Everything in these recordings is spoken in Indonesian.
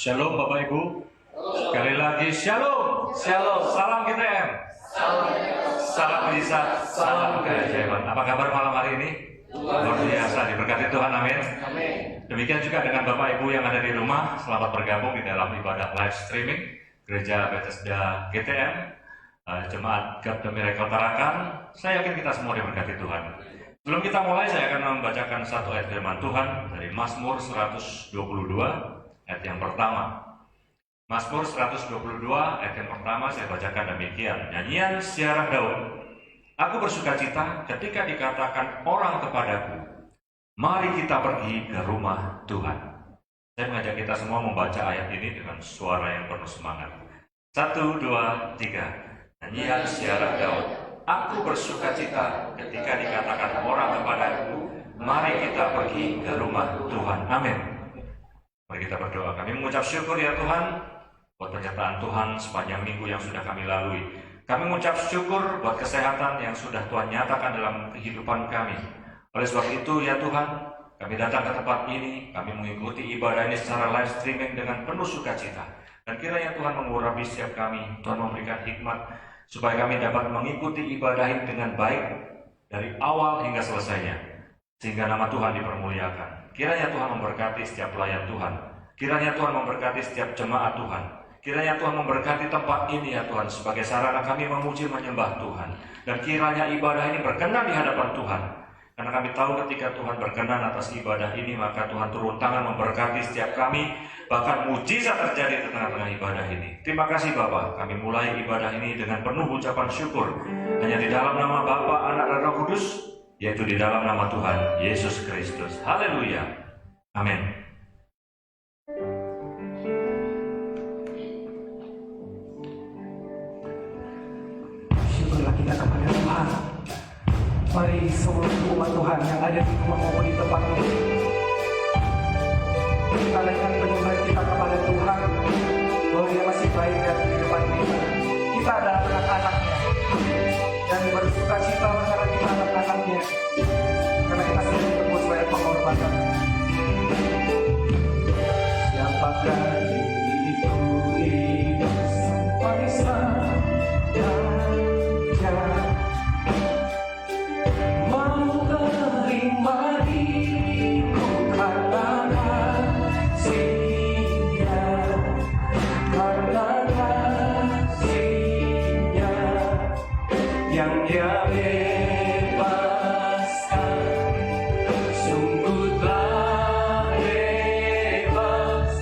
Shalom Bapak Ibu. Sekali lagi Shalom. Shalom. Salam GTM. Salam mujizat. Salam keajaiban. Apa kabar malam hari ini? Luar biasa, diberkati Tuhan, amin. Demikian juga dengan Bapak Ibu yang ada di rumah. Selamat bergabung di dalam ibadah live streaming Gereja Bethesda GTM, Jemaat God the Miracle Tarakan. Saya yakin kita semua diberkati Tuhan. Sebelum kita mulai, saya akan membacakan satu ayat firman Tuhan dari Mazmur 122 ayat yang pertama. Mazmur 122 ayat yang pertama saya bacakan demikian. Nyanyian siaran Daud. Aku bersukacita ketika dikatakan orang kepadaku, mari kita pergi ke rumah Tuhan. Saya mengajak kita semua membaca ayat ini dengan suara yang penuh semangat. 1, 2, 3. Nyanyian siaran Daud. Aku bersukacita ketika dikatakan orang kepadaku, mari kita pergi ke rumah Tuhan. Amin. Mari kita berdoa. Kami mengucap syukur ya Tuhan buat penyertaan Tuhan sepanjang minggu yang sudah kami lalui. Kami mengucap syukur buat kesehatan yang sudah Tuhan nyatakan dalam kehidupan kami. Oleh sebab itu ya Tuhan, kami datang ke tempat ini, kami mengikuti ibadah ini secara live streaming dengan penuh sukacita. Dan kiranya Tuhan mengurapi setiap kami, Tuhan memberikan hikmat supaya kami dapat mengikuti ibadah ini dengan baik dari awal hingga selesainya, sehingga nama Tuhan dipermuliakan. Kiranya Tuhan memberkati setiap pelayan Tuhan. Kiranya Tuhan memberkati setiap jemaat Tuhan. Kiranya Tuhan memberkati tempat ini ya Tuhan, sebagai sarana kami memuji menyembah Tuhan. Dan kiranya ibadah ini berkenan di hadapan Tuhan. Karena kami tahu ketika Tuhan berkenan atas ibadah ini, maka Tuhan turun tangan memberkati setiap kami. Bahkan mujizat terjadi di tengah-tengah ibadah ini. Terima kasih Bapa, kami mulai ibadah ini dengan penuh ucapan syukur. Hanya di dalam nama Bapa, Anak, dan Roh Kudus, yaitu di dalam nama Tuhan Yesus Kristus. Haleluya. Amin. Syukurlah kita kepada Tuhan. Mari seluruh umat Tuhan yang ada di rumah maupun di tempat ini, kita naikkan penyembahan kita kepada Tuhan bahwa Dia masih baik dan di depan kita. Kita adalah anak-anaknya dan bersukacita karena kita anak-anaknya, karena kita sudah ditebus bayar pengorbanan. Siapakah diriku hidup sampai saatnya, mau terima diriku karena kasih-Nya, karena kasih-Nya yang Dia bebaskan. Sungguh telah bebas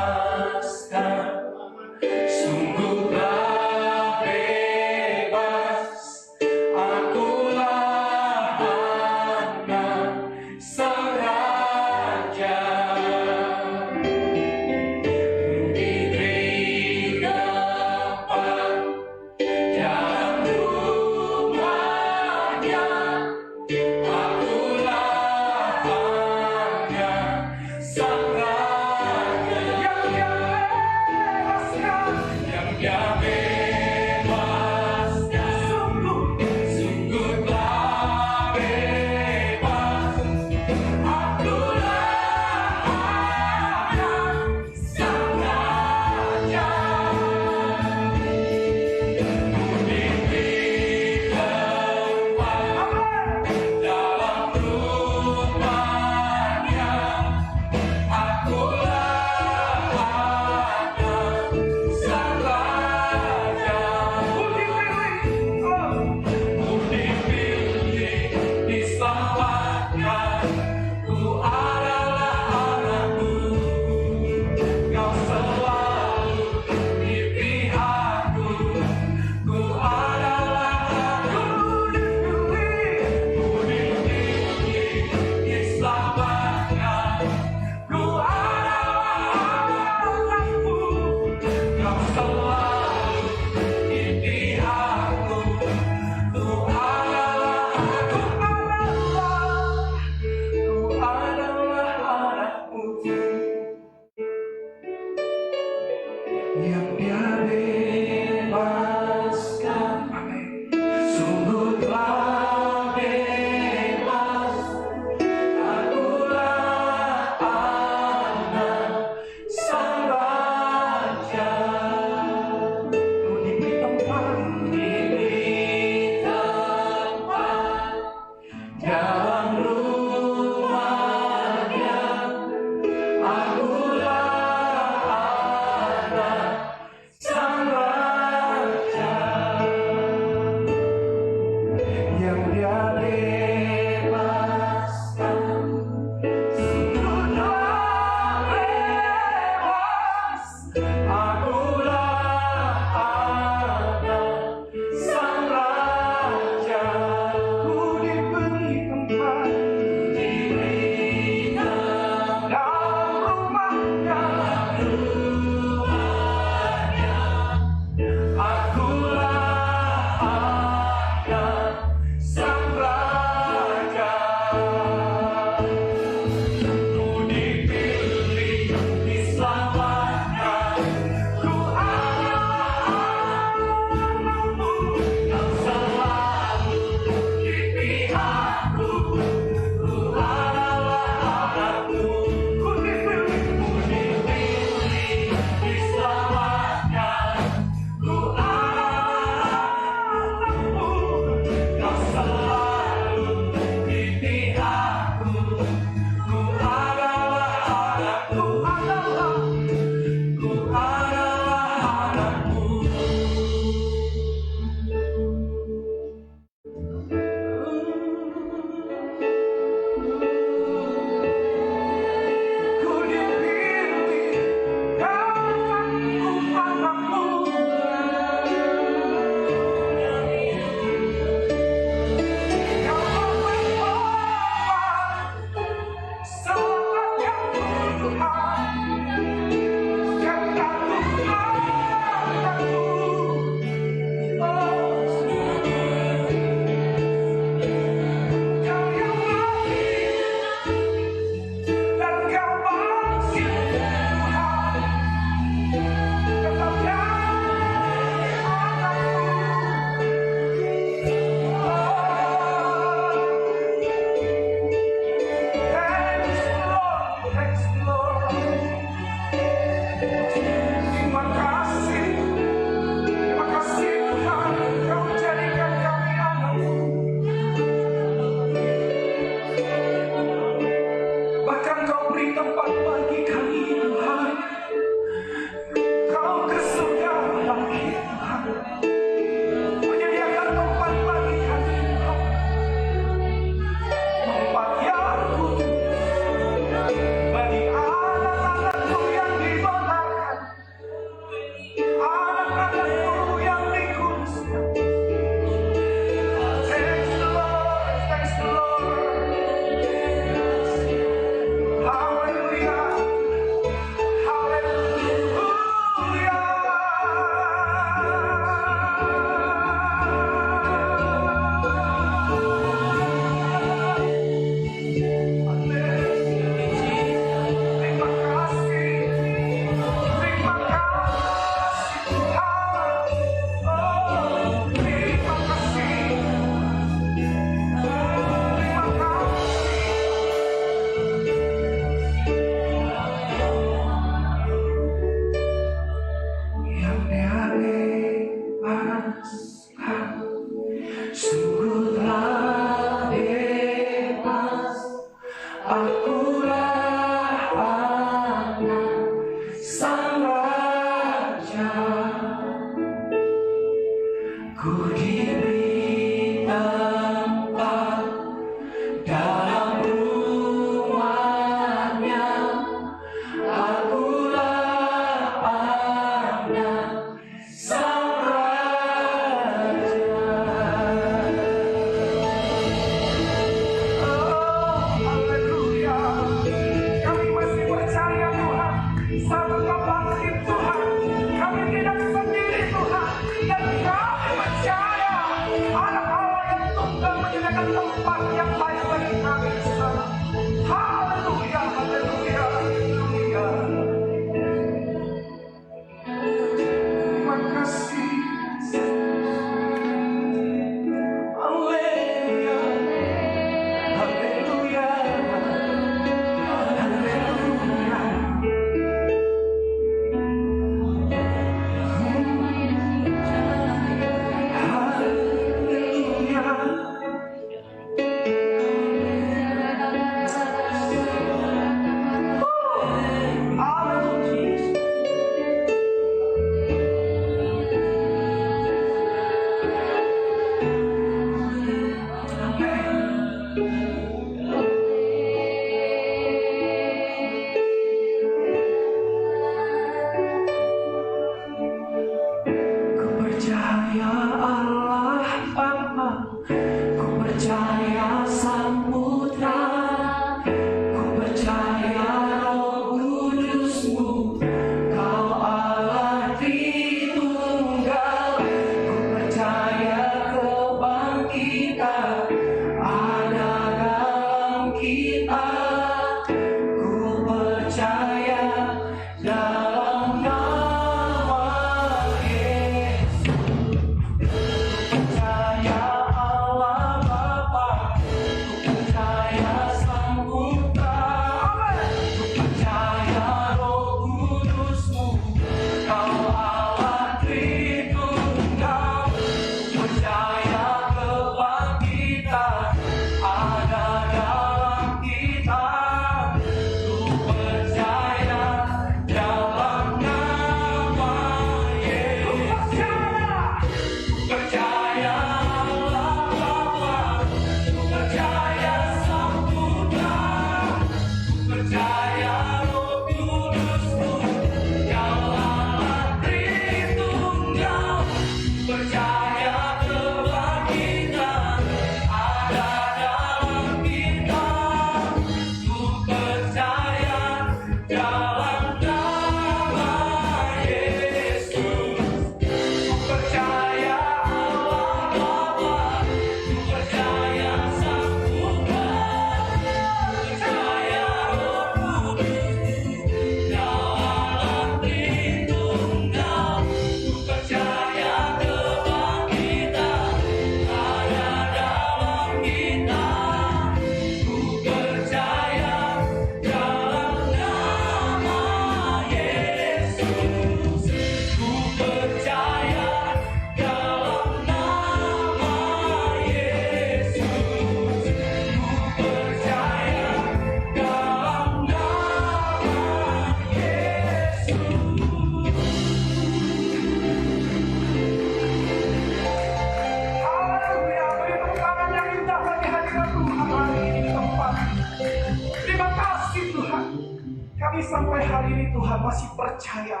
sampai hari ini Tuhan masih percaya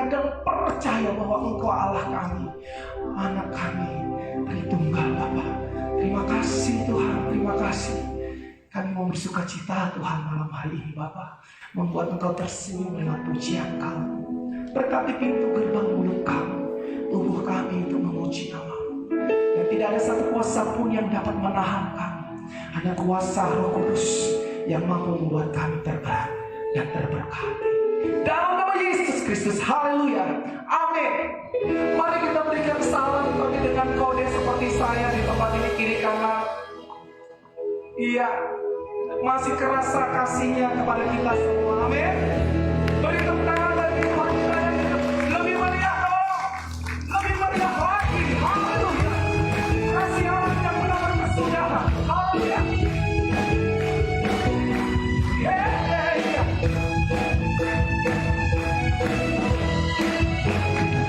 dan percaya bahwa Engkau Allah kami, anak kami, Tritunggal Bapa. Terima kasih Tuhan, terima kasih. Kami mau bersuka cita Tuhan malam hari ini Bapa, membuat Engkau tersenyum lewat pujian kami. Berkati pintu gerbang mulut kami, tubuh kami untuk memuji nama-Mu. Dan tidak ada satu kuasa pun yang dapat menahan kami. Hanya kuasa Roh Kudus yang mampu membuat kami tergerak dan terberkati. Dalam nama Yesus Kristus, haleluya, amin. Mari kita berikan salam bagi dengan kode seperti saya di tempat ini kiri kanan. Iya, masih kerasa kasihnya kepada kita semua, amin. Beri tepuk tangan bagi Tuhan kita yang lebih meriah dong, lebih meriah lagi, haleluya. Kasih Allah yang benar-benar bersaudara, haleluya.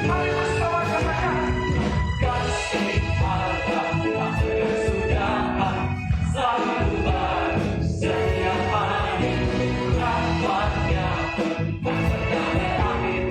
Mari bersama katakan, kasih Allah tak bersudahan, selalu baru setiap hari, rahmatnya tak berakhir,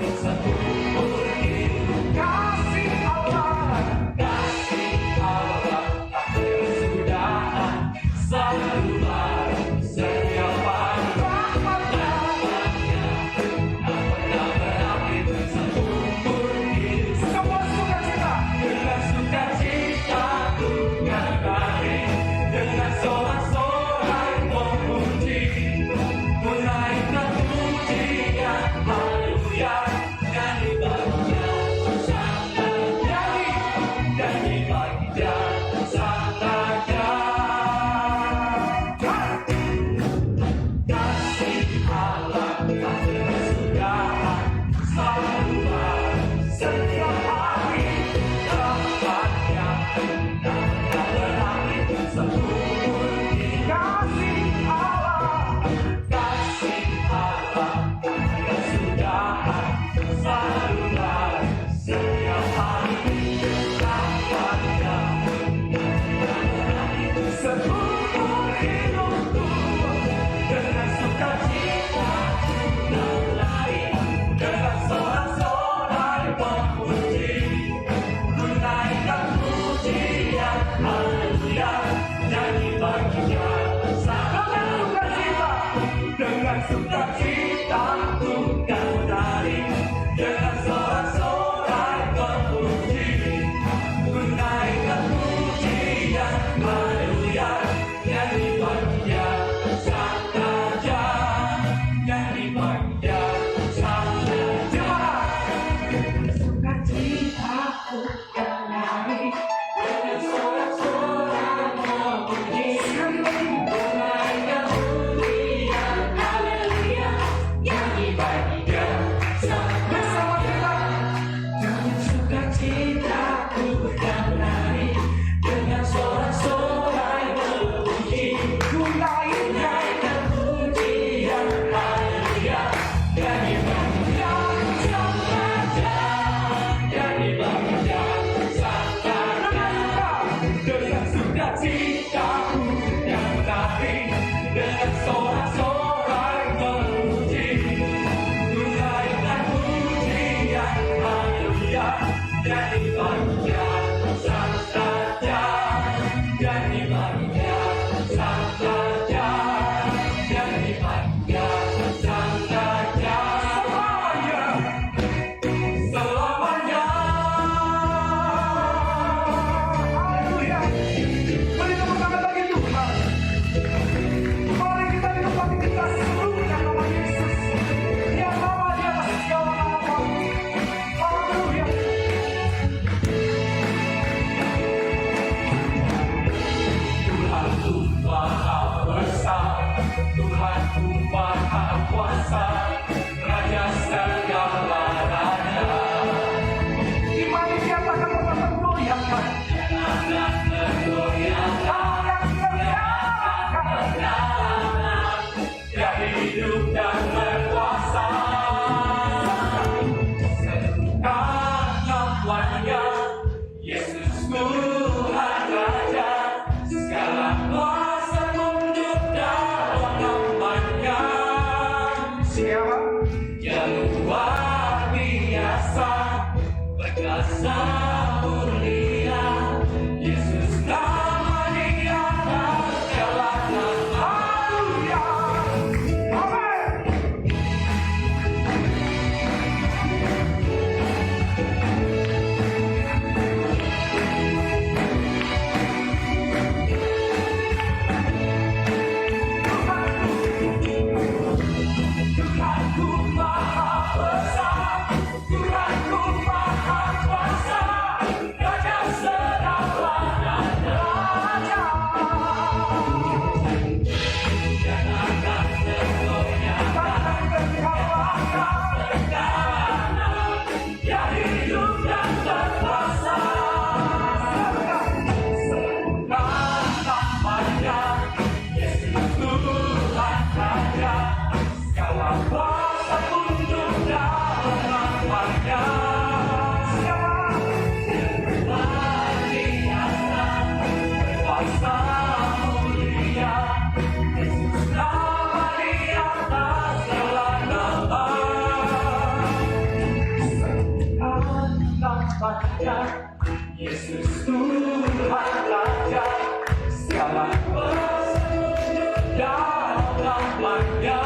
namanya.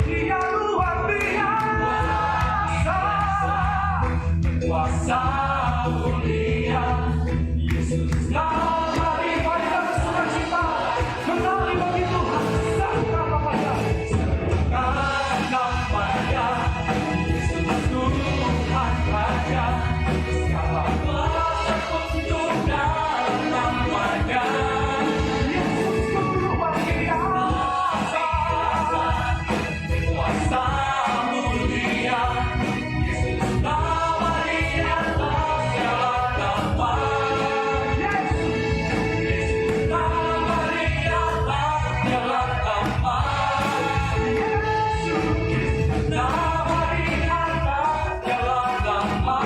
Dia luar biasa, kuasa mulia. Yesus nama ibadah sukacita, menari bagi Tuhan sangka papaya. Sangka namanya, Yesus Tuhan Raja. Segala kuasa untuk namanya. Yesus luar biasa, kuasa mulia. Yesus nama di atas segala nama. Yesus nama di atas segala nama. Yesus nama di atas segala nama.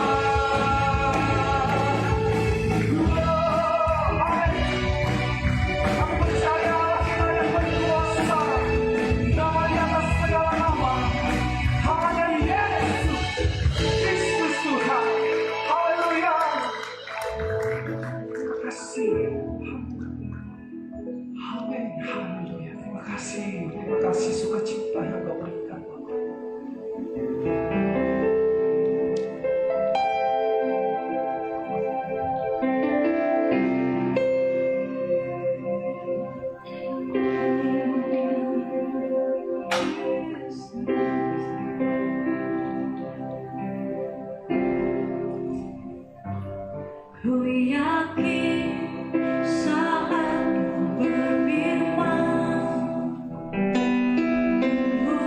Kami percaya Allah kita yang berkuasa, nama di atas segala nama, hanya Yesus Kristus Tuhan. Haleluya. Terima kasih. Amin. Haleluya. Terima kasih sukacita yang Kau berikan, Bapak. Ku yakin saat berfirman, ku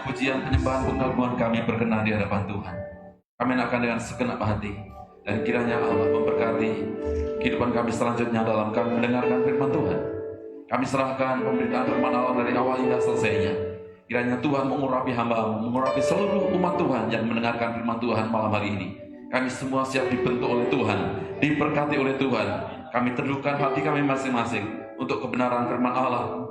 pujian, penyembahan, pengagungan kami berkenan di hadapan Tuhan. Kami akan dengan segenap hati, dan kiranya Allah memberkati kehidupan kami selanjutnya dalam kami mendengarkan firman Tuhan. Kami serahkan pemberitaan firman Allah dari awal hingga selesainya. Kiranya Tuhan mengurapi hamba-Mu, mengurapi seluruh umat Tuhan yang mendengarkan firman Tuhan malam hari ini. Kami semua siap dibentuk oleh Tuhan, diberkati oleh Tuhan. Kami teduhkan hati kami masing-masing untuk kebenaran firman Allah.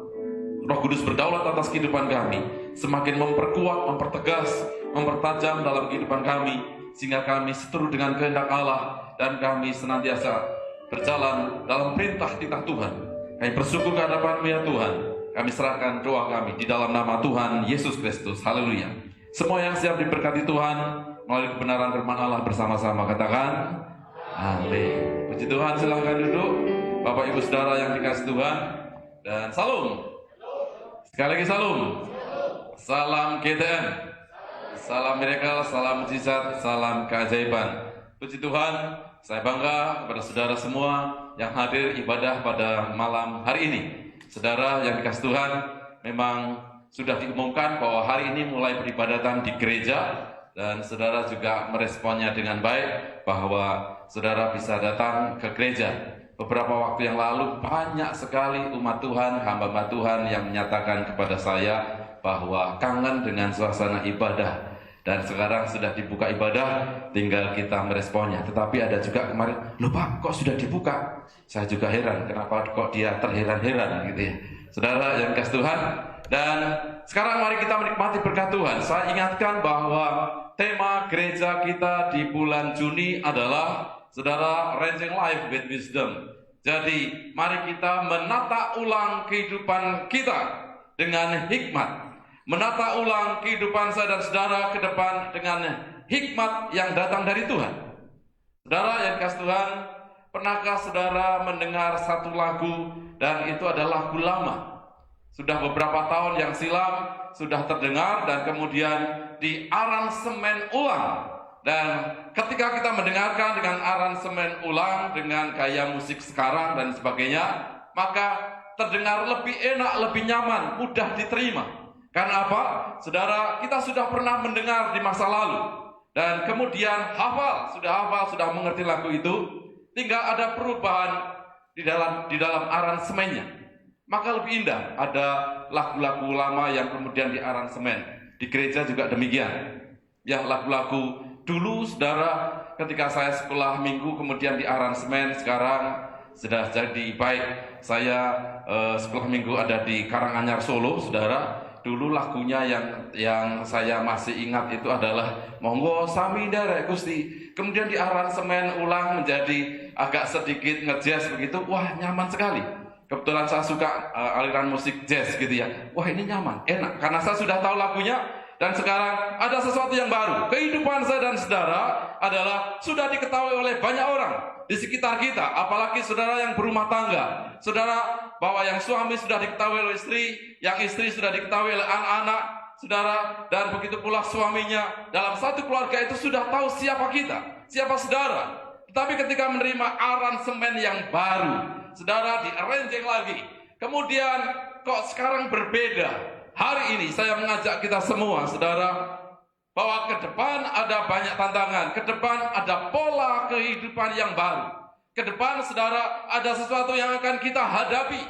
Roh Kudus berdaulat atas kehidupan kami, semakin memperkuat, mempertegas, mempertajam dalam kehidupan kami, sehingga kami seteru dengan kehendak Allah, dan kami senantiasa berjalan dalam perintah-titah Tuhan. Kami bersyukur ke hadapan-Mu ya Tuhan. Kami serahkan doa kami di dalam nama Tuhan Yesus Kristus. Haleluya. Semua yang siap diberkati Tuhan melalui kebenaran firman Allah bersama-sama katakan amin. Puji Tuhan, silahkan duduk Bapak Ibu Saudara yang dikasihi Tuhan, dan salam. Sekali lagi salam. Salam GTN, salam miracle, salam mujizat, salam keajaiban. Puji Tuhan, saya bangga kepada saudara semua yang hadir ibadah pada malam hari ini. Saudara yang dikasihi Tuhan, memang sudah diumumkan bahwa hari ini mulai peribadatan di gereja, dan saudara juga meresponnya dengan baik bahwa saudara bisa datang ke gereja. Beberapa waktu yang lalu banyak sekali umat Tuhan, hamba-hamba Tuhan yang menyatakan kepada saya bahwa kangen dengan suasana ibadah. Dan sekarang sudah dibuka ibadah, tinggal kita meresponnya. Tetapi ada juga kemarin, loh Pak, kok sudah dibuka? Saya juga heran, kenapa kok dia terheran-heran gitu ya. Saudara yang kasih Tuhan, dan sekarang mari kita menikmati berkat Tuhan. Saya ingatkan bahwa tema gereja kita di bulan Juni adalah, saudara, Arranging Life with Wisdom. Jadi, mari kita menata ulang kehidupan kita dengan hikmat. Menata ulang kehidupan saya dan saudara ke depan dengan hikmat yang datang dari Tuhan. Saudara yang dikasihi Tuhan, pernahkah saudara mendengar satu lagu, dan itu adalah lagu lama? Sudah beberapa tahun yang silam sudah terdengar dan kemudian diaransemen ulang. Dan ketika kita mendengarkan dengan aransemen ulang, dengan gaya musik sekarang dan sebagainya, maka terdengar lebih enak, lebih nyaman, mudah diterima. Karena apa? Saudara, kita sudah pernah mendengar di masa lalu, dan kemudian sudah mengerti lagu itu, tinggal ada perubahan di dalam aransemennya. Maka lebih indah, ada lagu-lagu lama yang kemudian diaransemen. Di gereja juga demikian. Ya, lagu-lagu dulu, saudara, ketika saya sekolah minggu kemudian diaransemen, sekarang sudah jadi baik. Saya sekolah minggu ada di Karanganyar, Solo, saudara. Dulu lagunya yang saya masih ingat itu adalah Monggo Sami Nderek Gusti. Kemudian diaransemen ulang menjadi agak sedikit ngejazz begitu. Wah, nyaman sekali. Kebetulan saya suka aliran musik jazz gitu ya. Wah, ini nyaman, enak. Karena saya sudah tahu lagunya, dan sekarang ada sesuatu yang baru. Kehidupan saya dan saudara adalah sudah diketahui oleh banyak orang di sekitar kita, apalagi saudara yang berumah tangga. Saudara, bahwa yang suami sudah diketahui oleh istri, yang istri sudah diketahui oleh anak-anak, saudara, dan begitu pula suaminya. Dalam satu keluarga itu sudah tahu siapa kita, siapa saudara. Tetapi ketika menerima aransemen yang baru, saudara, di-arranging lagi. Kemudian kok sekarang berbeda. Hari ini saya mengajak kita semua, saudara, bahwa ke depan ada banyak tantangan, ke depan ada pola kehidupan yang baru. Ke depan, saudara, ada sesuatu yang akan kita hadapi.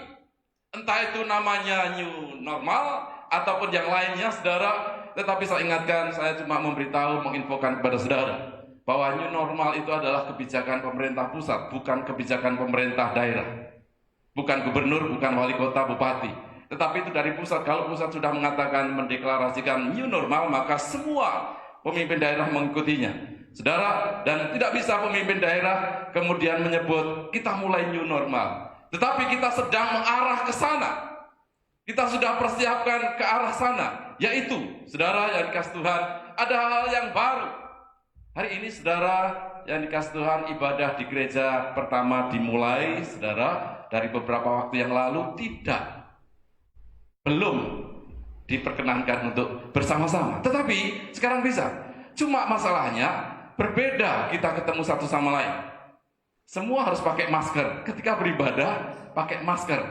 Entah itu namanya new normal ataupun yang lainnya, saudara. Tetapi saya ingatkan, saya cuma memberitahu, menginfokan kepada saudara bahwa new normal itu adalah kebijakan pemerintah pusat, bukan kebijakan pemerintah daerah. Bukan gubernur, bukan wali kota, bupati. Tetapi itu dari pusat. Kalau pusat sudah mengatakan, mendeklarasikan new normal, maka semua pemimpin daerah mengikutinya, saudara. Dan tidak bisa pemimpin daerah kemudian menyebut kita mulai new normal, tetapi kita sedang mengarah ke sana. Kita sudah persiapkan ke arah sana, yaitu, saudara yang dikasihi Tuhan, ada hal yang baru. Hari ini, saudara yang dikasihi Tuhan, ibadah di gereja pertama dimulai, saudara, dari beberapa waktu yang lalu belum diperkenankan untuk bersama-sama. Tetapi sekarang bisa. Cuma masalahnya berbeda, kita ketemu satu sama lain. Semua harus pakai masker. Ketika beribadah pakai masker.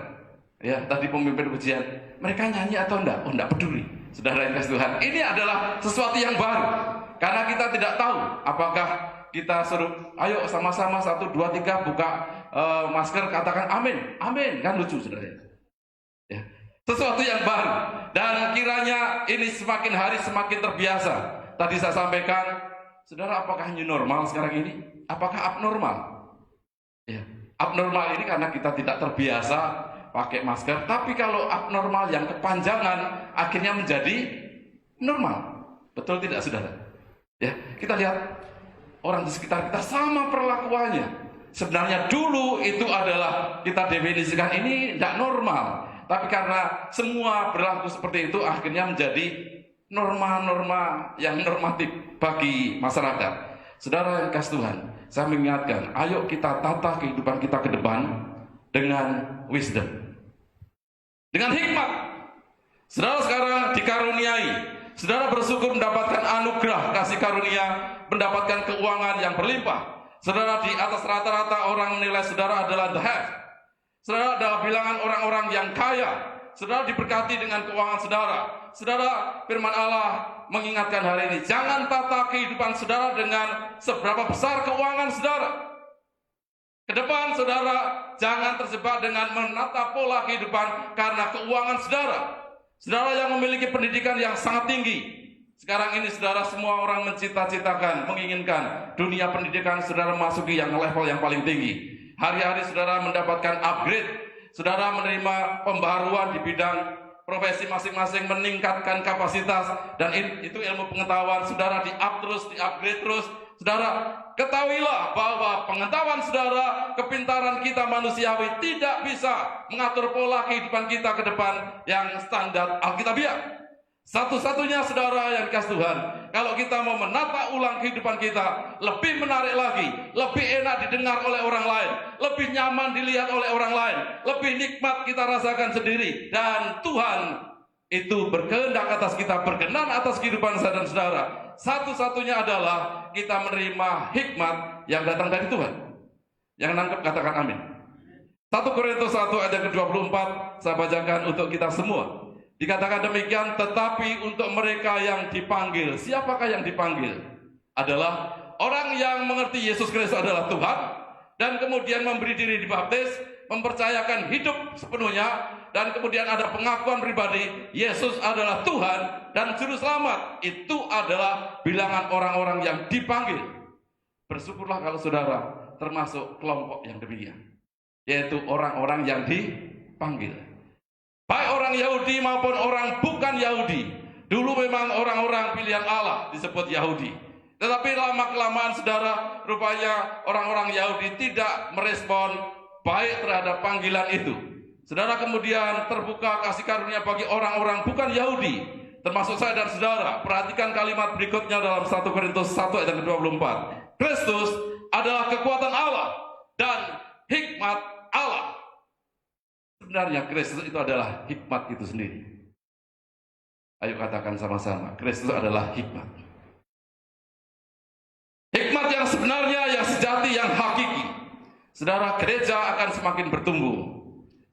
Ya, tadi pemimpin pujian, mereka nyanyi atau enggak? Oh, enggak peduli. Saudara yang kasih Tuhan, ini adalah sesuatu yang baru. Karena kita tidak tahu apakah kita suruh, ayo sama-sama 1, 2, 3 buka masker, katakan amin. Amin, kan lucu saudara. Ya. Sesuatu yang baru. Dan kiranya ini semakin hari semakin terbiasa. Tadi saya sampaikan, saudara, apakah new normal sekarang ini? Apakah abnormal? Ya. Abnormal ini karena kita tidak terbiasa pakai masker. Tapi kalau abnormal yang kepanjangan akhirnya menjadi normal. Betul tidak saudara? Ya, kita lihat orang di sekitar kita sama perlakuannya. Sebenarnya dulu itu adalah kita definisikan ini tidak normal. Tapi karena semua berlaku seperti itu akhirnya menjadi norma-norma yang normatif bagi masyarakat. Saudara yang kasih Tuhan, saya mengingatkan, ayo kita tata kehidupan kita ke depan dengan wisdom, dengan hikmat. Saudara sekarang dikaruniai, saudara bersyukur mendapatkan anugerah kasih karunia, mendapatkan keuangan yang berlimpah. Saudara di atas rata-rata orang menilai saudara adalah the head. Saudara adalah bilangan orang-orang yang kaya. Saudara diberkati dengan keuangan saudara. Saudara, firman Allah mengingatkan hari ini, jangan tata kehidupan saudara dengan seberapa besar keuangan saudara. Ke depan saudara, jangan terjebak dengan menata pola kehidupan karena keuangan saudara. Saudara yang memiliki pendidikan yang sangat tinggi. Sekarang ini saudara, semua orang mencita-citakan, menginginkan dunia pendidikan saudara masuki yang level yang paling tinggi. Hari-hari saudara mendapatkan upgrade, saudara menerima pembaruan di bidang profesi masing-masing, meningkatkan kapasitas, dan itu ilmu pengetahuan saudara di-up terus, di-upgrade terus. Saudara, ketahuilah bahwa pengetahuan saudara, kepintaran kita manusiawi tidak bisa mengatur pola kehidupan kita ke depan yang standar Alkitabiah. Satu-satunya saudara yang dikasih Tuhan, kalau kita mau menata ulang kehidupan kita, lebih menarik lagi, lebih enak didengar oleh orang lain, lebih nyaman dilihat oleh orang lain, lebih nikmat kita rasakan sendiri, dan Tuhan itu berkehendak atas kita, berkenan atas kehidupan saya dan saudara. Satu-satunya adalah kita menerima hikmat yang datang dari Tuhan. Yang nangkep katakan amin. 1 Korintus 1 ayat yang ke-24 saya bacakan untuk kita semua. Dikatakan demikian, tetapi untuk mereka yang dipanggil. Siapakah yang dipanggil? Adalah orang yang mengerti Yesus Kristus adalah Tuhan, dan kemudian memberi diri dibaptis, mempercayakan hidup sepenuhnya, dan kemudian ada pengakuan pribadi, Yesus adalah Tuhan dan Juru Selamat. Itu adalah bilangan orang-orang yang dipanggil. Bersyukurlah kalau saudara termasuk kelompok yang demikian, yaitu orang-orang yang dipanggil. Baik orang Yahudi maupun orang bukan Yahudi. Dulu memang orang-orang pilihan Allah disebut Yahudi. Tetapi lama-kelamaan saudara, rupanya orang-orang Yahudi tidak merespon baik terhadap panggilan itu. Saudara, kemudian terbuka kasih karunia bagi orang-orang bukan Yahudi, termasuk saya dan saudara. Perhatikan kalimat berikutnya dalam 1 Korintus 1 ayat 24. Kristus adalah kekuatan Allah dan hikmat Allah. Sebenarnya Kristus itu adalah hikmat itu sendiri. Ayo katakan sama-sama, Kristus adalah hikmat. Hikmat yang sebenarnya, yang sejati, yang hakiki. Saudara, gereja akan semakin bertumbuh,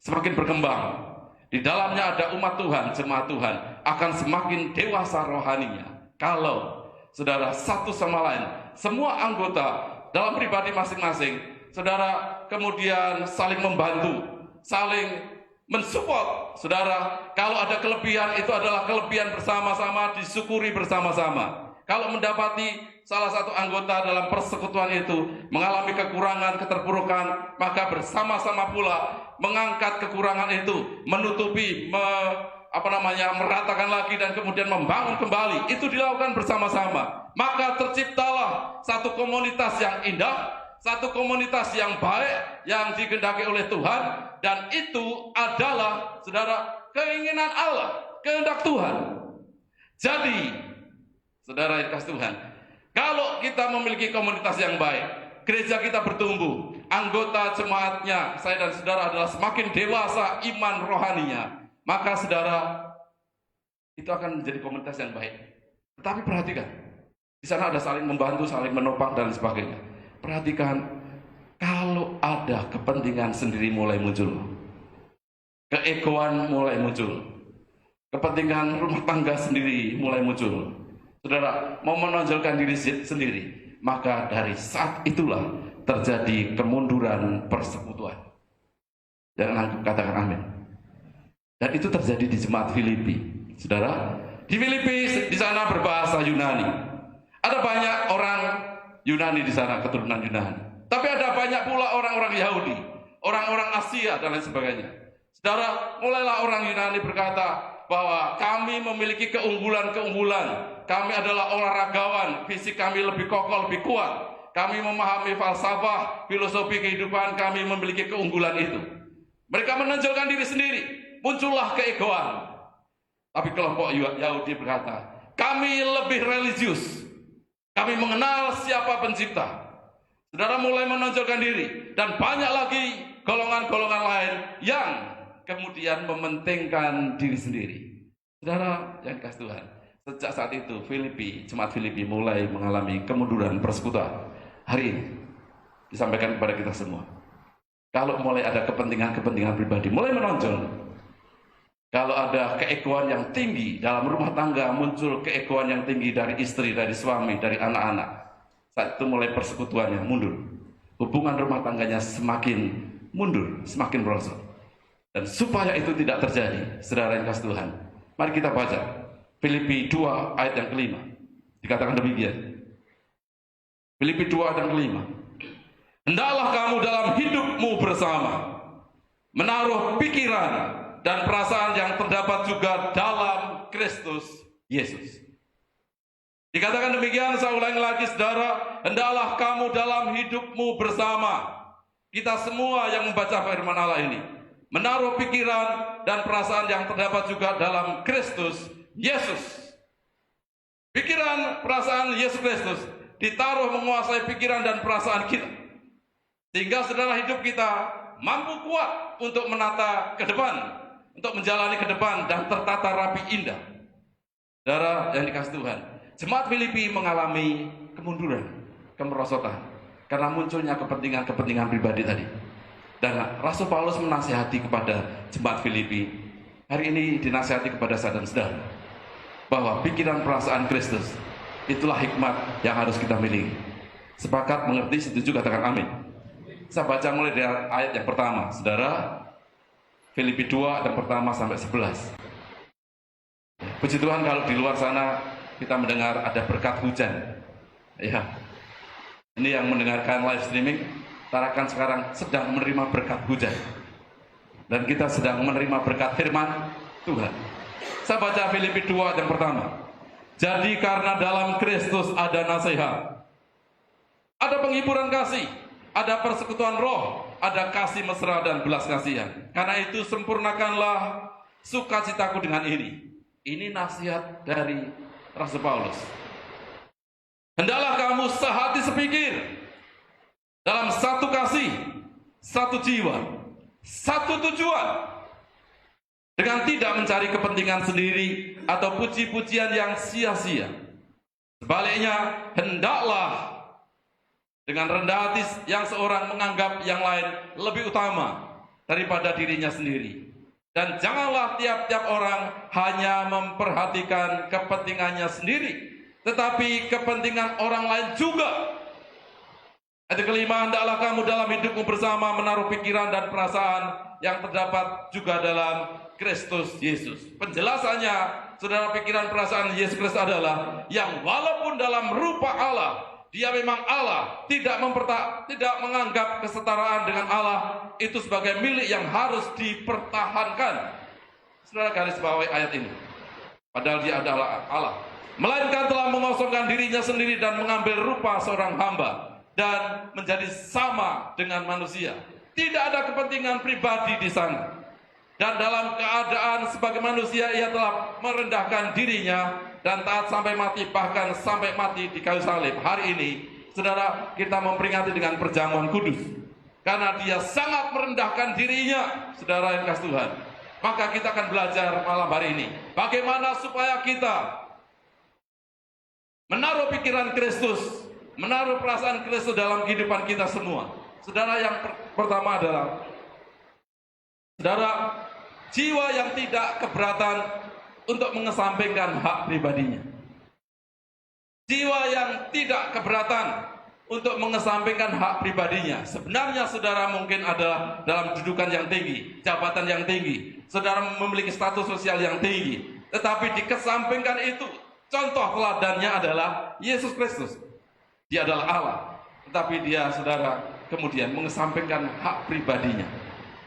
semakin berkembang. Di dalamnya ada umat Tuhan, jemaat Tuhan, akan semakin dewasa rohaninya. Kalau saudara satu sama lain, semua anggota dalam pribadi masing-masing, saudara kemudian saling membantu, saling mensupport. Saudara, kalau ada kelebihan, itu adalah kelebihan bersama-sama, disyukuri bersama-sama. Kalau mendapati salah satu anggota dalam persekutuan itu mengalami kekurangan, keterpurukan, maka bersama-sama pula mengangkat kekurangan itu, menutupi, meratakan lagi, dan kemudian membangun kembali. Itu dilakukan bersama-sama. Maka terciptalah satu komunitas yang indah, satu komunitas yang baik, yang dikehendaki oleh Tuhan, dan itu adalah, saudara, keinginan Allah, kehendak Tuhan. Jadi, saudara yang kasih Tuhan, kalau kita memiliki komunitas yang baik, gereja kita bertumbuh, anggota jemaatnya, saya dan saudara adalah semakin dewasa iman rohaninya, maka saudara, itu akan menjadi komunitas yang baik. Tetapi perhatikan, di sana ada saling membantu, saling menopang, dan sebagainya. Perhatikan, kalau ada kepentingan sendiri mulai muncul, keegoan mulai muncul, kepentingan rumah tangga sendiri mulai muncul. Saudara mau menonjolkan diri sendiri, maka dari saat itulah terjadi kemunduran persekutuan. Jangan katakan amin. Dan itu terjadi di jemaat Filipi. Saudara, di Filipi di sana berbahasa Yunani. Ada banyak orang Yunani di sana, keturunan Yunani. Tapi ada banyak pula orang-orang Yahudi, orang-orang Asia dan lain sebagainya. Saudara, mulailah orang Yunani berkata bahwa kami memiliki keunggulan-keunggulan. Kami adalah olahragawan, fisik kami lebih kokoh, lebih kuat. Kami memahami falsafah, filosofi kehidupan, kami memiliki keunggulan itu. Mereka menonjolkan diri sendiri, muncullah keegoan. Tapi kelompok Yahudi berkata, kami lebih religius. Kami mengenal siapa pencipta. Saudara mulai menonjolkan diri. Dan banyak lagi golongan-golongan lain yang kemudian mementingkan diri sendiri. Saudara yang dikasihi Tuhan, sejak saat itu jemaat Filipi mulai mengalami kemunduran persekutuan. Hari ini disampaikan kepada kita semua. Kalau mulai ada kepentingan-kepentingan pribadi mulai menonjol, kalau ada keegoan yang tinggi dalam rumah tangga, muncul keegoan yang tinggi dari istri, dari suami, dari anak-anak, saat itu mulai persekutuannya mundur. Hubungan rumah tangganya semakin mundur, semakin merosot. Dan supaya itu tidak terjadi, saudara yang kasih Tuhan, mari kita baca Filipi 2 ayat yang kelima. Dikatakan demikian. Filipi 2 ayat yang kelima. Hendaklah kamu dalam hidupmu bersama menaruh pikiran dan perasaan yang terdapat juga dalam Kristus Yesus. Dikatakan demikian, saya ulangi lagi saudara, hendaklah kamu dalam hidupmu bersama. Kita semua yang membaca firman Allah ini menaruh pikiran dan perasaan yang terdapat juga dalam Kristus Yesus. Pikiran, perasaan Yesus Kristus ditaruh menguasai pikiran dan perasaan kita, sehingga saudara hidup kita mampu kuat untuk menata ke depan, untuk menjalani ke depan dan tertata rapi indah. Saudara yang dikasihi Tuhan, jemaat Filipi mengalami kemunduran, kemerosotan karena munculnya kepentingan-kepentingan pribadi tadi. Dan Rasul Paulus menasihati kepada jemaat Filipi, hari ini dinasihati kepada saya dan saudara, bahwa pikiran perasaan Kristus itulah hikmat yang harus kita miliki. Sepakat, mengerti, setuju, katakan amin. Saya baca mulai dari ayat yang pertama, saudara. Filipi 2 ayat pertama sampai 11. Puji Tuhan kalau di luar sana kita mendengar ada berkat hujan. Ya. Ini yang mendengarkan live streaming, tarakan sekarang sedang menerima berkat hujan. Dan kita sedang menerima berkat firman Tuhan. Saya baca Filipi 2 ayat yang pertama. Jadi karena dalam Kristus ada nasihat, ada penghiburan kasih, ada persekutuan roh, ada kasih mesra dan belas kasihan. Karena itu sempurnakanlah sukacitaku dengan ini. Ini nasihat dari Rasul Paulus. Hendaklah kamu sehati sepikir, dalam satu kasih, satu jiwa, satu tujuan, dengan tidak mencari kepentingan sendiri atau puji-pujian yang sia-sia. Sebaliknya, hendaklah dengan rendah hati yang seorang menganggap yang lain lebih utama daripada dirinya sendiri. Dan janganlah tiap-tiap orang hanya memperhatikan kepentingannya sendiri, tetapi kepentingan orang lain juga. Ayat kelima, hendaklah kamu dalam hidupmu bersama menaruh pikiran dan perasaan yang terdapat juga dalam Kristus Yesus. Penjelasannya, saudara, pikiran perasaan Yesus Kristus adalah yang walaupun dalam rupa Allah, dia memang Allah, tidak menganggap kesetaraan dengan Allah itu sebagai milik yang harus dipertahankan. Saudara garis bawahi ayat ini. Padahal dia adalah Allah, melainkan telah mengosongkan dirinya sendiri dan mengambil rupa seorang hamba dan menjadi sama dengan manusia. Tidak ada kepentingan pribadi di sana. Dan dalam keadaan sebagai manusia, ia telah merendahkan dirinya dan taat sampai mati, bahkan sampai mati di kayu salib. Hari ini, saudara, kita memperingati dengan perjamuan kudus. Karena dia sangat merendahkan dirinya, saudara yang kasih Tuhan. Maka kita akan belajar malam hari ini, bagaimana supaya kita menaruh pikiran Kristus, menaruh perasaan Kristus dalam kehidupan kita semua. Saudara, yang pertama adalah, saudara, jiwa yang tidak keberatan untuk mengesampingkan hak pribadinya. Jiwa yang tidak keberatan untuk mengesampingkan hak pribadinya. Sebenarnya saudara mungkin adalah dalam kedudukan yang tinggi, jabatan yang tinggi, saudara memiliki status sosial yang tinggi, tetapi dikesampingkan itu, contoh teladannya adalah Yesus Kristus. Dia adalah Allah, tetapi dia, saudara, kemudian mengesampingkan hak pribadinya.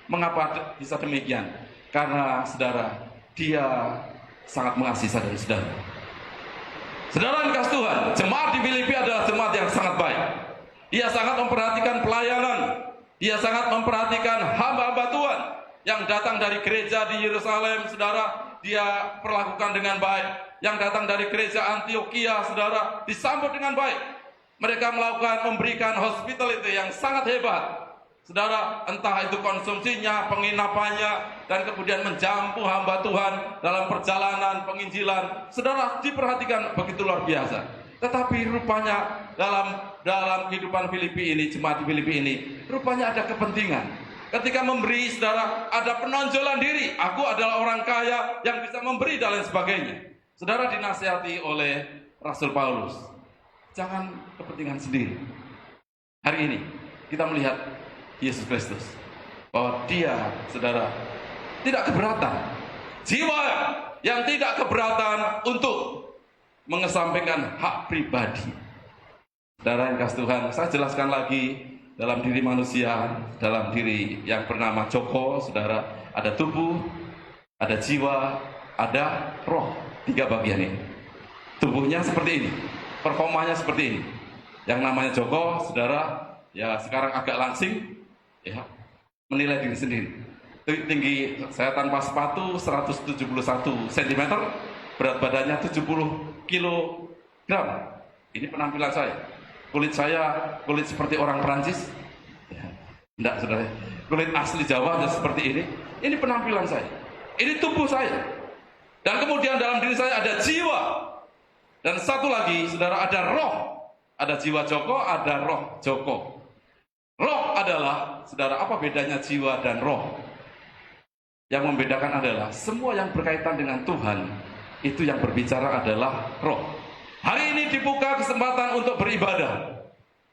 Mengapa bisa demikian? Karena, saudara, dia sangat mengasihi saudara-saudara. Saudara yang kasih Tuhan, jemaat di Filipi adalah jemaat yang sangat baik. Dia sangat memperhatikan pelayanan. Dia sangat memperhatikan hamba-hamba Tuhan yang datang dari gereja di Yerusalem, saudara, dia perlakukan dengan baik. Yang datang dari gereja Antioquia, saudara, disambut dengan baik. Mereka memberikan hospitality yang sangat hebat. Saudara, entah itu konsumsinya, penginapannya, dan kemudian menjampu hamba Tuhan dalam perjalanan penginjilan. Saudara, diperhatikan begitu luar biasa. Tetapi rupanya dalam kehidupan Filipi ini, jemaat di Filipi ini, rupanya ada kepentingan. Ketika memberi, saudara, ada penonjolan diri. Aku adalah orang kaya yang bisa memberi dan lain sebagainya. Saudara, dinasihati oleh Rasul Paulus, jangan kepentingan sendiri. Hari ini kita melihat Yesus Kristus, bahwa dia, saudara, tidak keberatan. Jiwa yang tidak keberatan untuk mengesampingkan hak pribadi. Saudara yang kasih Tuhan, saya jelaskan lagi, dalam diri manusia, dalam diri yang bernama Joko, saudara, ada tubuh, ada jiwa, ada roh. 3 bagian ini. Tubuhnya seperti ini, performanya seperti ini. Yang namanya Joko, saudara, ya sekarang agak langsing, ya, menilai diri sendiri. Tinggi saya tanpa sepatu 171 cm, berat badannya 70 kg. Ini penampilan saya. Kulit saya kulit seperti orang Perancis. Ya, enggak, saudara. Kulit asli Jawa seperti ini. Ini penampilan saya. Ini tubuh saya. Dan kemudian dalam diri saya ada jiwa. Dan satu lagi, saudara, ada roh. Ada jiwa Joko, ada roh Joko. Roh adalah, saudara, apa bedanya jiwa dan roh? Yang membedakan adalah semua yang berkaitan dengan Tuhan, itu yang berbicara adalah roh. Hari ini dibuka kesempatan untuk beribadah.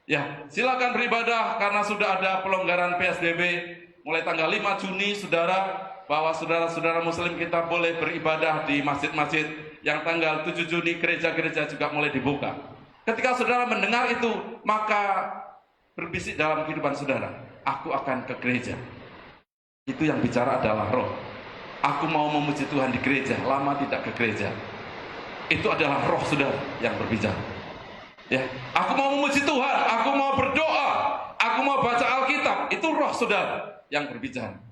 Ya, silakan beribadah karena sudah ada pelonggaran PSBB mulai tanggal 5 Juni, saudara, bahwa saudara-saudara muslim kita boleh beribadah di masjid-masjid. Yang tanggal 7 Juni gereja-gereja juga mulai dibuka. Ketika saudara mendengar itu, maka berbisik dalam kehidupan saudara, aku akan ke gereja. Itu yang bicara adalah roh. Aku mau memuji Tuhan di gereja, lama tidak ke gereja. Itu adalah roh saudara yang berbicara. Ya, aku mau memuji Tuhan, aku mau berdoa, aku mau baca Alkitab. Itu roh saudara yang berbicara.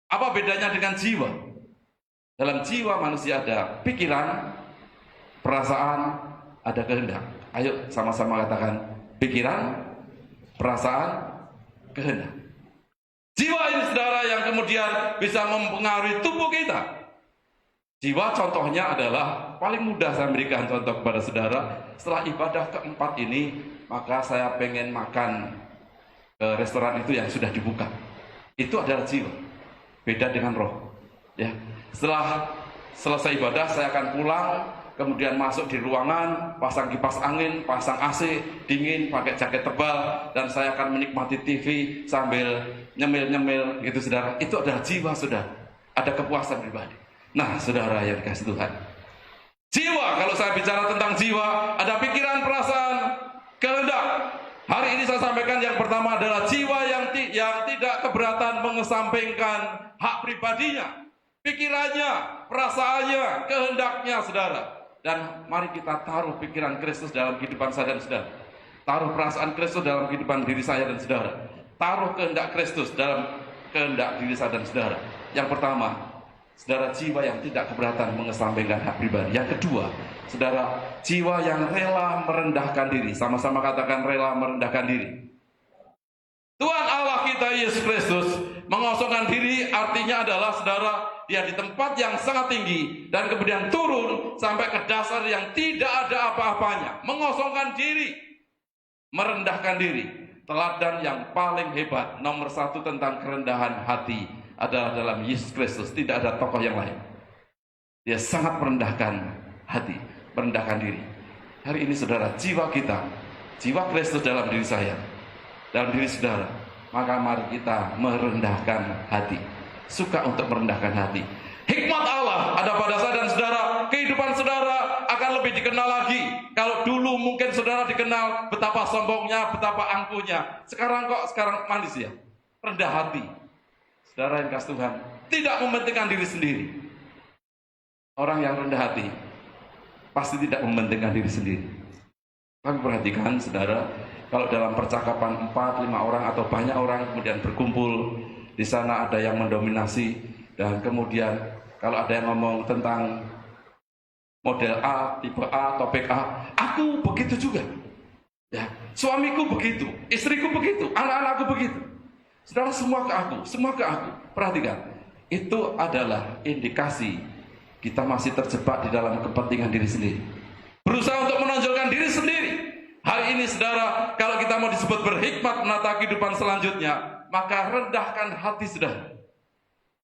Apa bedanya dengan jiwa? Dalam jiwa manusia ada pikiran, perasaan, ada kehendak. Ayo sama-sama katakan pikiran, perasaan, kehendak. Jiwa ini, saudara, yang kemudian bisa mempengaruhi tubuh kita. Jiwa contohnya adalah, paling mudah saya berikan contoh kepada saudara. Setelah ibadah keempat ini, maka saya pengen makan ke restoran itu yang sudah dibuka. Itu adalah jiwa. Beda dengan roh. Ya. Setelah selesai ibadah, saya akan pulang, kemudian masuk di ruangan, pasang kipas angin, pasang AC, dingin, pakai jaket tebal, dan saya akan menikmati TV sambil nyemil-nyemil, gitu saudara. Itu adalah jiwa, saudara. Ada kepuasan pribadi. Nah, saudara yang dikasih Tuhan, jiwa, kalau saya bicara tentang jiwa, ada pikiran, perasaan, kehendak. Hari ini saya sampaikan yang pertama adalah jiwa yang tidak keberatan mengesampingkan hak pribadinya, pikirannya, perasaannya, kehendaknya, saudara. Dan mari kita taruh pikiran Kristus dalam kehidupan saya dan saudara. Taruh perasaan Kristus dalam kehidupan diri saya dan saudara. Taruh kehendak Kristus dalam kehendak diri saya dan saudara. Yang pertama, saudara, jiwa yang tidak keberatan mengesampingkan hak pribadi. Yang kedua, saudara, jiwa yang rela merendahkan diri. Sama-sama katakan rela merendahkan diri. Tuhan Allah kita Yesus Kristus mengosongkan diri, artinya adalah, saudara, dia di tempat yang sangat tinggi dan kemudian turun sampai ke dasar yang tidak ada apa-apanya. Mengosongkan diri, merendahkan diri. Teladan yang paling hebat, nomor 1 tentang kerendahan hati adalah dalam Yesus Kristus. Tidak ada tokoh yang lain. Dia sangat merendahkan hati, merendahkan diri. Hari ini saudara, jiwa kita, jiwa Kristus dalam diri saya, dalam diri saudara, maka mari kita merendahkan hati. Suka untuk merendahkan hati. Hikmat Allah ada pada saya dan saudara. Kehidupan saudara akan lebih dikenal lagi. Kalau dulu mungkin saudara dikenal betapa sombongnya, betapa angkuhnya. Sekarang manis ya, rendah hati. Saudara yang kasih Tuhan, tidak mementingkan diri sendiri. Orang yang rendah hati pasti tidak mementingkan diri sendiri. Tapi perhatikan saudara, kalau dalam percakapan 4-5 orang atau banyak orang kemudian berkumpul, di sana ada yang mendominasi, dan kemudian kalau ada yang ngomong tentang model A, tipe A, topik A, aku begitu juga. Ya, suamiku begitu, istriku begitu, anak-anakku begitu. Saudara, semua ke aku, semua ke aku. Perhatikan, itu adalah indikasi kita masih terjebak di dalam kepentingan diri sendiri. Berusaha untuk menonjolkan diri sendiri. Hari ini saudara, kalau kita mau disebut berhikmat menata kehidupan selanjutnya, maka rendahkan hati saudara.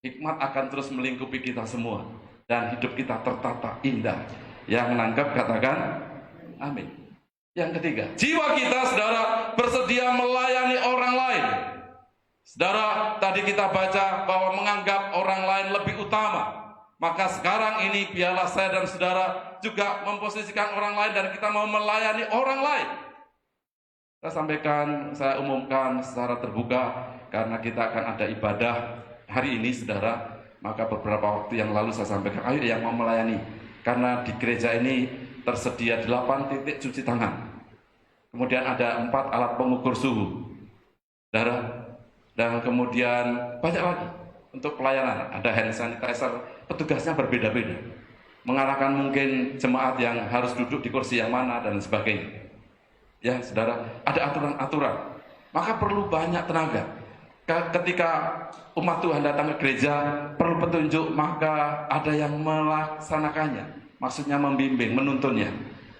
Hikmat akan terus melingkupi kita semua. Dan hidup kita tertata indah. Yang menangkap katakan, amin. Yang ketiga, jiwa kita saudara bersedia melayani orang lain. Saudara, tadi kita baca bahwa menganggap orang lain lebih utama. Maka sekarang ini biarlah saya dan saudara juga memposisikan orang lain dan kita mau melayani orang lain. Saya sampaikan, saya umumkan secara terbuka karena kita akan ada ibadah hari ini saudara. Maka beberapa waktu yang lalu saya sampaikan, ayo yang mau melayani. Karena di gereja ini tersedia 8 titik cuci tangan. Kemudian ada 4 alat pengukur suhu darah. Dan kemudian banyak lagi untuk pelayanan. Ada hand sanitizer, petugasnya berbeda-beda. Mengarahkan mungkin jemaat yang harus duduk di kursi yang mana dan sebagainya. Ya saudara, ada aturan-aturan. Maka perlu banyak tenaga. Ketika umat Tuhan datang ke gereja, perlu petunjuk, maka ada yang melaksanakannya. Maksudnya membimbing, menuntunnya.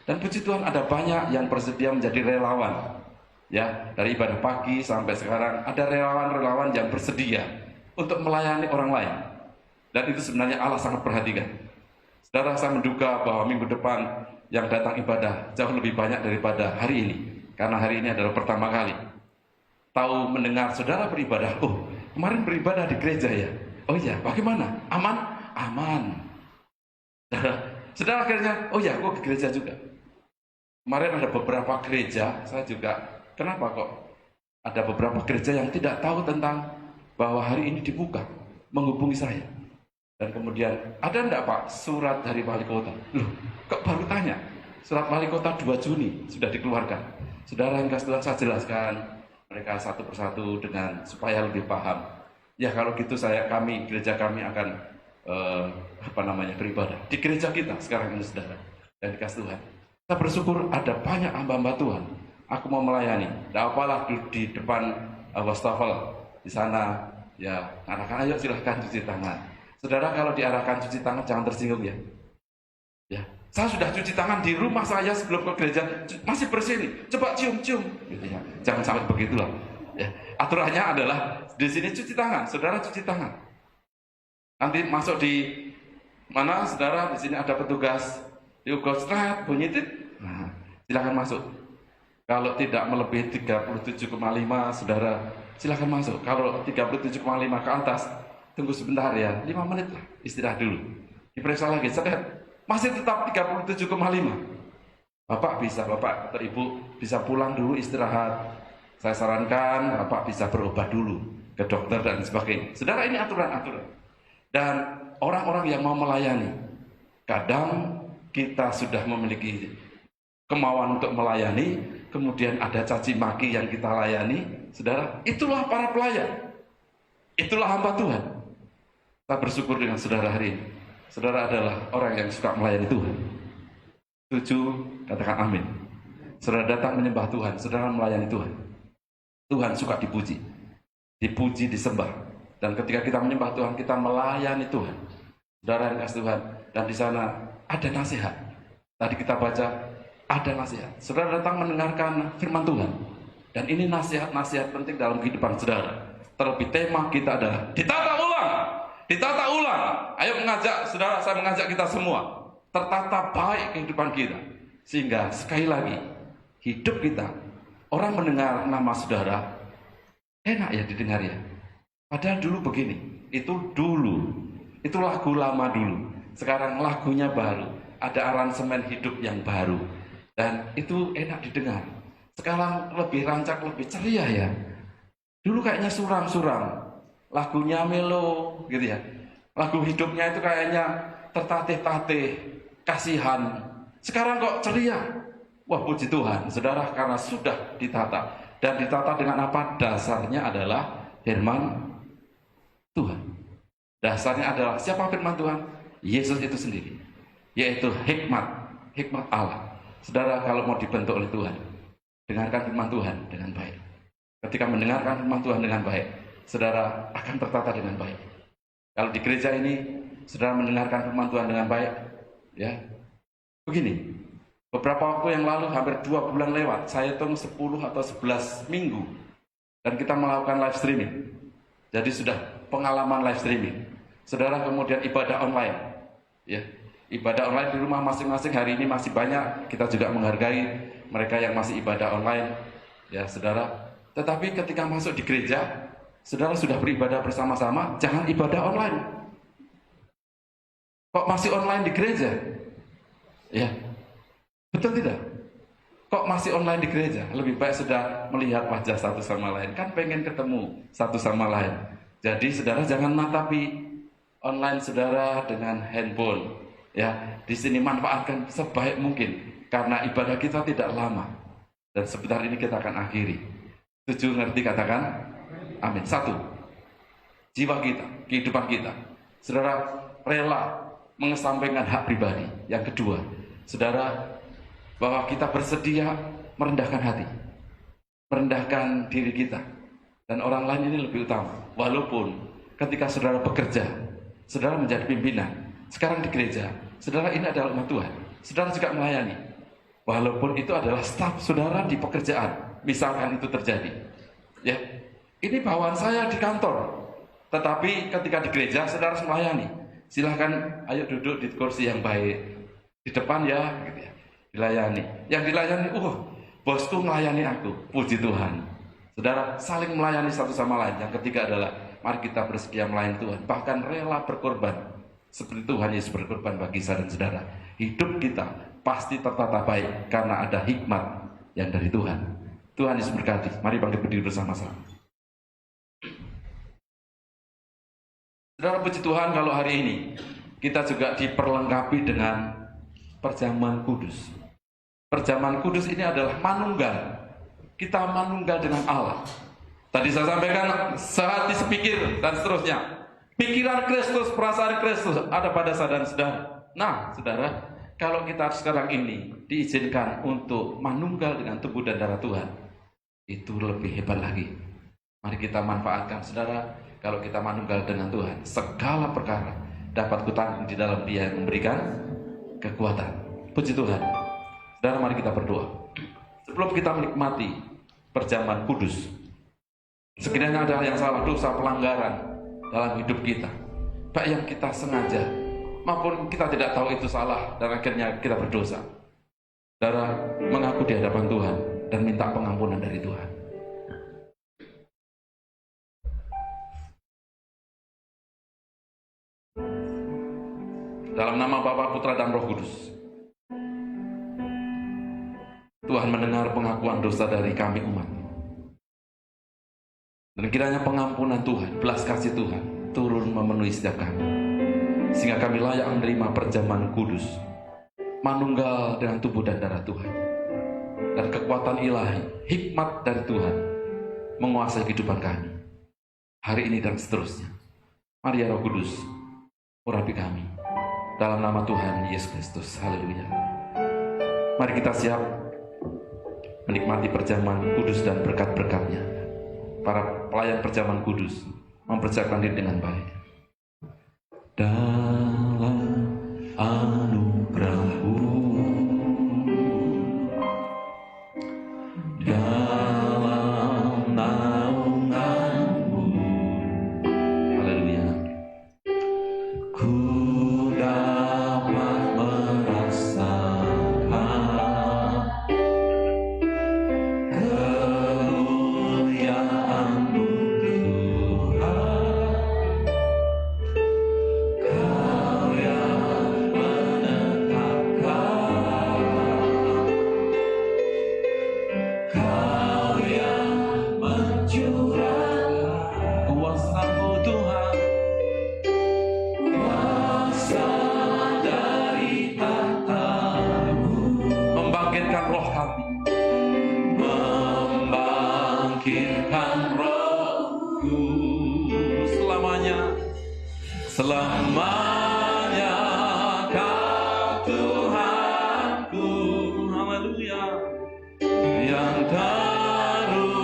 Dan puji Tuhan ada banyak yang bersedia menjadi relawan. Ya, dari ibadah pagi sampai sekarang ada relawan-relawan yang bersedia untuk melayani orang lain. Dan itu sebenarnya Allah sangat perhatikan. Saudara, saya menduga bahwa minggu depan yang datang ibadah jauh lebih banyak daripada hari ini. Karena hari ini adalah pertama kali tahu mendengar saudara beribadah. Oh, kemarin beribadah di gereja ya. Oh iya, bagaimana? Aman? Aman. Saudara akhirnya, oh ya, aku ke gereja juga. Kemarin ada beberapa gereja, saya juga, kenapa kok ada beberapa gereja yang tidak tahu tentang bahwa hari ini dibuka, menghubungi saya. Dan kemudian, ada enggak Pak surat dari wali kota? Loh, kok baru tanya? Surat wali kota 2 Juni sudah dikeluarkan. Saudara yang kasih Tuhan, saya jelaskan mereka satu persatu dengan supaya lebih paham. Ya kalau gitu gereja kami akan beribadah di gereja kita sekarang ini saudara. Dan dikasih Tuhan, saya bersyukur ada banyak hamba-hamba Tuhan. Aku mau melayani. Tidak apalah di depan wastafel di sana. Ya anak-anak ayo silahkan cuci tangan. Saudara kalau diarahkan cuci tangan jangan tersinggung ya. Ya, saya sudah cuci tangan di rumah saya sebelum ke gereja, masih bersih nih. Coba cium-cium, gitu ya. Jangan sampai begitulah. Ya, aturannya adalah di sini cuci tangan, saudara cuci tangan. Nanti masuk di mana, saudara di sini ada petugas diukur serat bunyi tit. Nah, silakan masuk. Kalau tidak melebihi 37,5, saudara silakan masuk. Kalau 37,5 ke atas, tunggu sebentar ya, 5 menit lah, istirahat dulu. Diperiksa lagi, sehat. Masih tetap 37,5. Bapak atau Ibu bisa pulang dulu istirahat. Saya sarankan Bapak bisa berobat dulu ke dokter dan sebagainya. Saudara, ini aturan-aturan. Dan orang-orang yang mau melayani, kadang kita sudah memiliki kemauan untuk melayani, kemudian ada caci maki yang kita layani. Saudara, itulah para pelayan. Itulah hamba Tuhan. Kita bersyukur dengan saudara hari ini. Saudara adalah orang yang suka melayani Tuhan. Setuju? Katakan amin. Saudara datang menyembah Tuhan, saudara melayani Tuhan. Tuhan suka dipuji. Dipuji, disembah. Dan ketika kita menyembah Tuhan, kita melayani Tuhan. Saudara yang kasih Tuhan. Dan di sana ada nasihat. Tadi kita baca, ada nasihat. Saudara datang mendengarkan firman Tuhan. Dan ini nasihat-nasihat penting dalam kehidupan saudara. Terlebih tema kita adalah ditata ulang. Ditata ulang. Ayo mengajak, saudara, saya mengajak kita semua. Tertata baik kehidupan kita. Sehingga sekali lagi, hidup kita, orang mendengar nama saudara, enak ya didengar ya. Padahal dulu begini, itu lagu lama dulu. Sekarang lagunya baru, ada aransemen hidup yang baru. Dan itu enak didengar. Sekarang lebih rancak, lebih ceria ya. Dulu kayaknya suram-suram, lagunya melo gitu ya. Lagu hidupnya itu kayaknya tertatih-tatih, kasihan. Sekarang kok ceria. Wah, puji Tuhan, saudara, karena sudah ditata. Dan ditata dengan apa? Dasarnya adalah firman Tuhan. Dasarnya adalah siapa firman Tuhan? Yesus itu sendiri. Yaitu hikmat Allah. Saudara, kalau mau dibentuk oleh Tuhan, dengarkan firman Tuhan dengan baik. Ketika mendengarkan firman Tuhan dengan baik, saudara akan tertata dengan baik. Kalau di gereja ini, saudara mendengarkan firman Tuhan dengan baik, ya. Begini, beberapa waktu yang lalu, hampir 2 bulan lewat, saya hitung 10 atau 11 minggu, dan kita melakukan live streaming. Jadi sudah pengalaman live streaming. Saudara, kemudian ibadah online, ya. Ibadah online di rumah masing-masing hari ini masih banyak. Kita juga menghargai mereka yang masih ibadah online, ya saudara. Tetapi ketika masuk di gereja, saudara sudah beribadah bersama-sama, jangan ibadah online. Kok masih online di gereja? Ya, betul tidak? Kok masih online di gereja? Lebih baik sudah melihat wajah satu sama lain. Kan pengen ketemu satu sama lain. Jadi saudara jangan natapi online saudara dengan handphone. Ya, di sini manfaatkan sebaik mungkin karena ibadah kita tidak lama dan sebentar ini kita akan akhiri. Setuju, ngerti, katakan amin. 1, jiwa kita, kehidupan kita, saudara rela mengesampingkan hak pribadi. Yang kedua, saudara, bahwa kita bersedia merendahkan hati, merendahkan diri kita dan orang lain ini lebih utama. Walaupun ketika saudara bekerja, saudara menjadi pimpinan. Sekarang di gereja, saudara ini adalah umat Tuhan. Saudara juga melayani. Walaupun itu adalah staf saudara di pekerjaan. Misalkan itu terjadi. Ya, ini bawaan saya di kantor. Tetapi ketika di gereja, saudara harus melayani. Silahkan, ayo duduk di kursi yang baik. Di depan ya, gitu ya. Dilayani. Yang dilayani, bosku melayani aku. Puji Tuhan. Saudara, saling melayani satu sama lain. Yang ketiga adalah, mari kita bersedia melayani Tuhan. Bahkan rela berkorban. Seperti Tuhan Yesus berkorban bagi saya dan saudara. Hidup kita pasti tertata baik karena ada hikmat yang dari Tuhan. Tuhan Yesus berkati. Mari bangkit berdiri bersama-sama. Saudara, puji Tuhan kalau hari ini kita juga diperlengkapi dengan perjamuan kudus. Perjamuan kudus ini adalah manunggal. Kita manunggal dengan Allah. Tadi saya sampaikan sehati sepikir dan seterusnya. Pikiran Kristus, perasaan Kristus ada pada saya dan saudara. Nah, saudara, kalau kita sekarang ini diizinkan untuk manunggal dengan tubuh dan darah Tuhan, itu lebih hebat lagi. Mari kita manfaatkan, saudara. Kalau kita manunggal dengan Tuhan, segala perkara dapat kutanggung di dalam Dia yang memberikan kekuatan. Puji Tuhan. Saudara, mari kita berdoa. Sebelum kita menikmati perjamuan kudus, sekiranya ada yang salah, dosa, pelanggaran dalam hidup kita, baik yang kita sengaja maupun kita tidak tahu itu salah dan akhirnya kita berdosa, saudara mengaku di hadapan Tuhan dan minta pengampunan dari Tuhan. Dalam nama Bapa, Putra, dan Roh Kudus, Tuhan mendengar pengakuan dosa dari kami umat. Dan kiranya pengampunan Tuhan, belas kasih Tuhan turun memenuhi setiap kami, sehingga kami layak menerima perjamuan kudus, manunggal dengan tubuh dan darah Tuhan, dan kekuatan ilahi, hikmat dari Tuhan menguasai kehidupan kami hari ini dan seterusnya. Mari ya Roh Kudus, urapi kami dalam nama Tuhan Yesus Kristus. Haleluya. Mari kita siap menikmati perjamuan kudus dan berkat-berkatnya. Para pelayan perjamuan kudus mempersiapkan diri dengan baik. Dalam anugerah-Mu, dalam naungan-Mu. Haleluya. membangkitkan roh kami, membangkitkan rohku selamanya, selamanya Kau Tuhanku, haleluya, yang terutama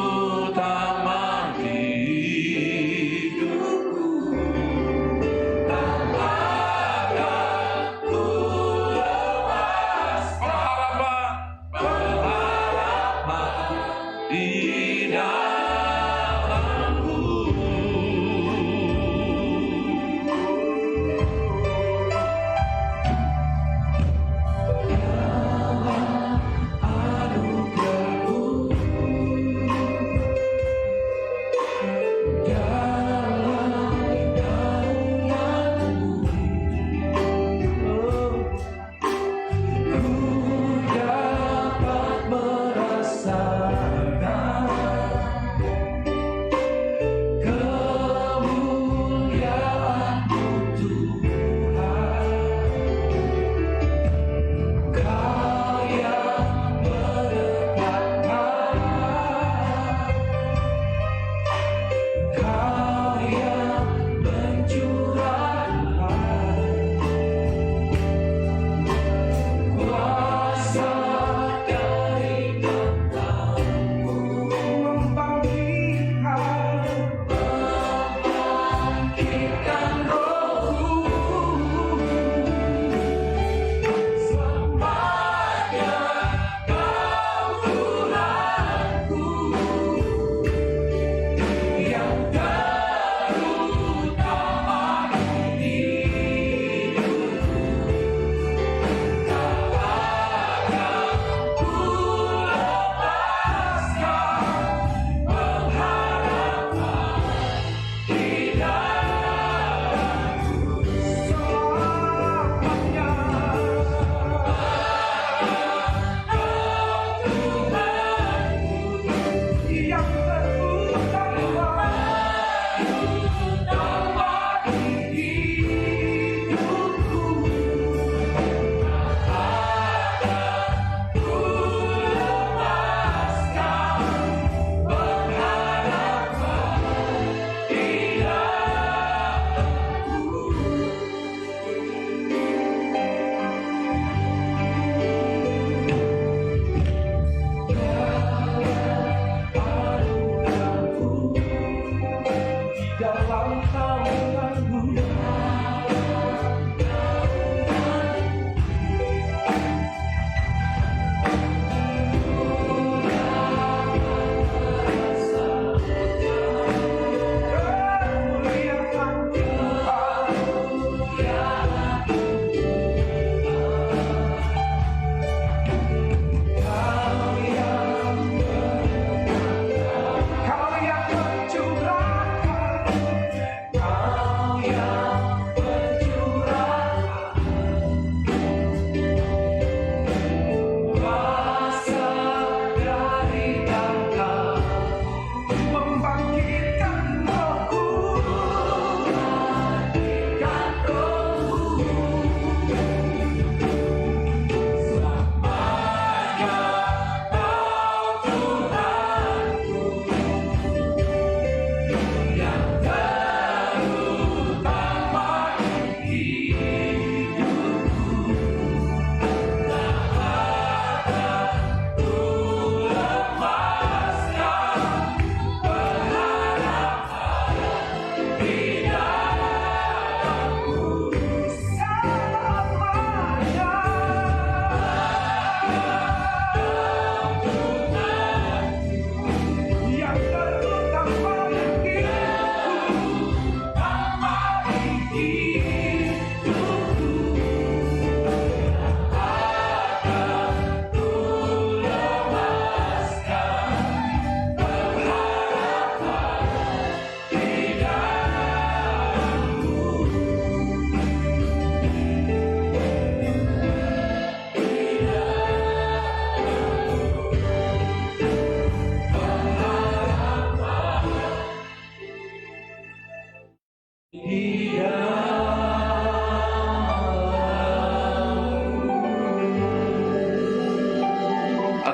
hidupku. Tak akan ku lepas pengharapan di dalammu. Anugerahmu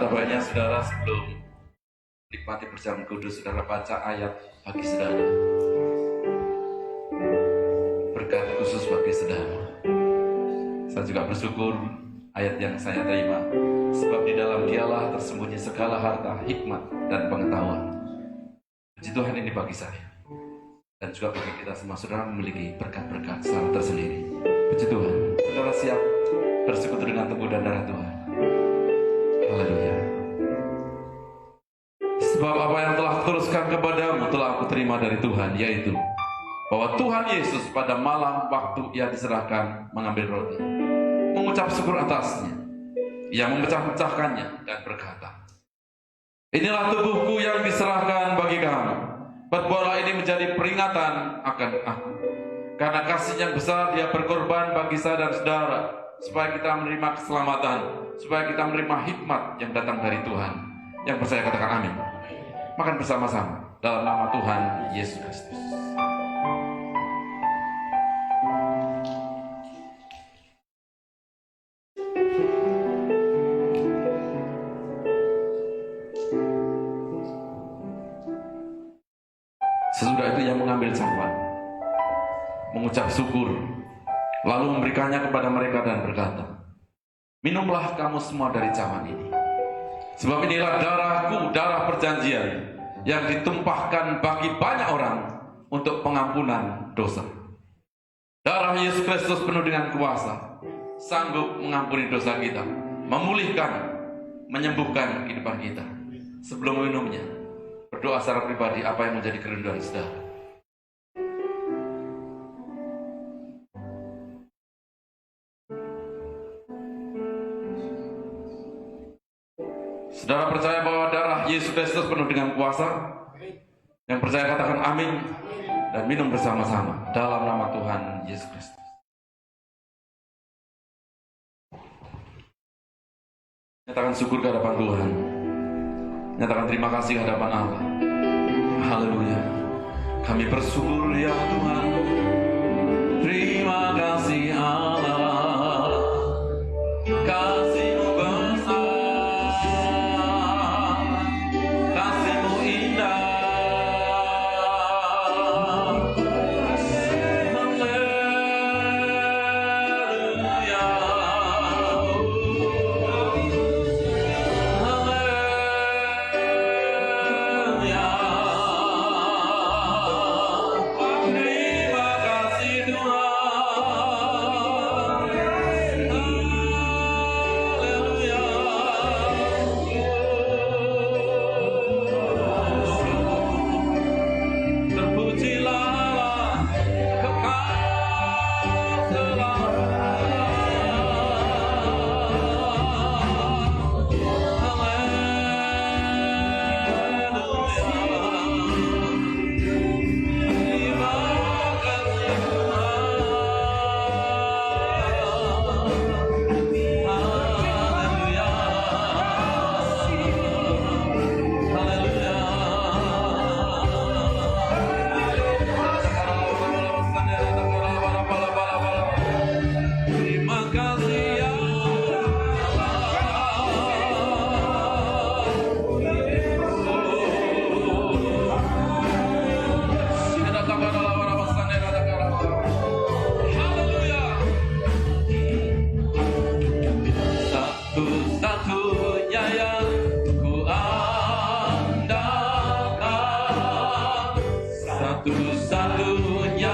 Ada baiknya saudara sebelum nikmati perjamuan kudus, saudara baca ayat bagi saudara. Berkat khusus bagi saudara. Saya juga bersyukur ayat yang saya terima, sebab di dalam dialah tersembunyi segala harta, hikmat, dan pengetahuan. Puji Tuhan, ini bagi saya dan juga bagi kita semua. Saudara memiliki berkat-berkat secara tersendiri. Puji Tuhan. Saudara siap bersekutu dengan tubuh dan darah Tuhan. Haleluya. Sebab apa yang telah kuteruskan kepadamu telah aku terima dari Tuhan, yaitu bahwa Tuhan Yesus pada malam waktu ia diserahkan mengambil roti, mengucap syukur atasnya, ia memecah-mecahkannya dan berkata, inilah tubuhku yang diserahkan bagi kamu. Perbuatlah ini menjadi peringatan akan aku. Karena kasih yang besar dia berkorban bagi saya dan saudara, supaya kita menerima keselamatan, supaya kita menerima hikmat yang datang dari Tuhan. Yang percaya katakan amin. Makan bersama-sama dalam nama Tuhan Yesus Kristus. Sesudah itu ia mengambil cawan, mengucap syukur, lalu memberikannya kepada mereka dan berkata, minumlah kamu semua dari cawan ini, sebab inilah darahku, darah perjanjian, yang ditumpahkan bagi banyak orang untuk pengampunan dosa. Darah Yesus Kristus penuh dengan kuasa, sanggup mengampuni dosa kita, memulihkan, menyembuhkan kehidupan kita. Sebelum minumnya, berdoa secara pribadi apa yang menjadi kerinduan saudara. Saudara percaya bahwa darah Yesus Kristus penuh dengan kuasa? Yang percaya katakan amin dan minum bersama-sama dalam nama Tuhan Yesus Kristus. Nyatakan syukur ke hadapan Tuhan. Nyatakan terima kasih ke hadapan Allah. Haleluya. Kami bersyukur ya Tuhan. Terima kasih Allah. Kasih-Mu besar, kasih-Mu indah. Satu-satunya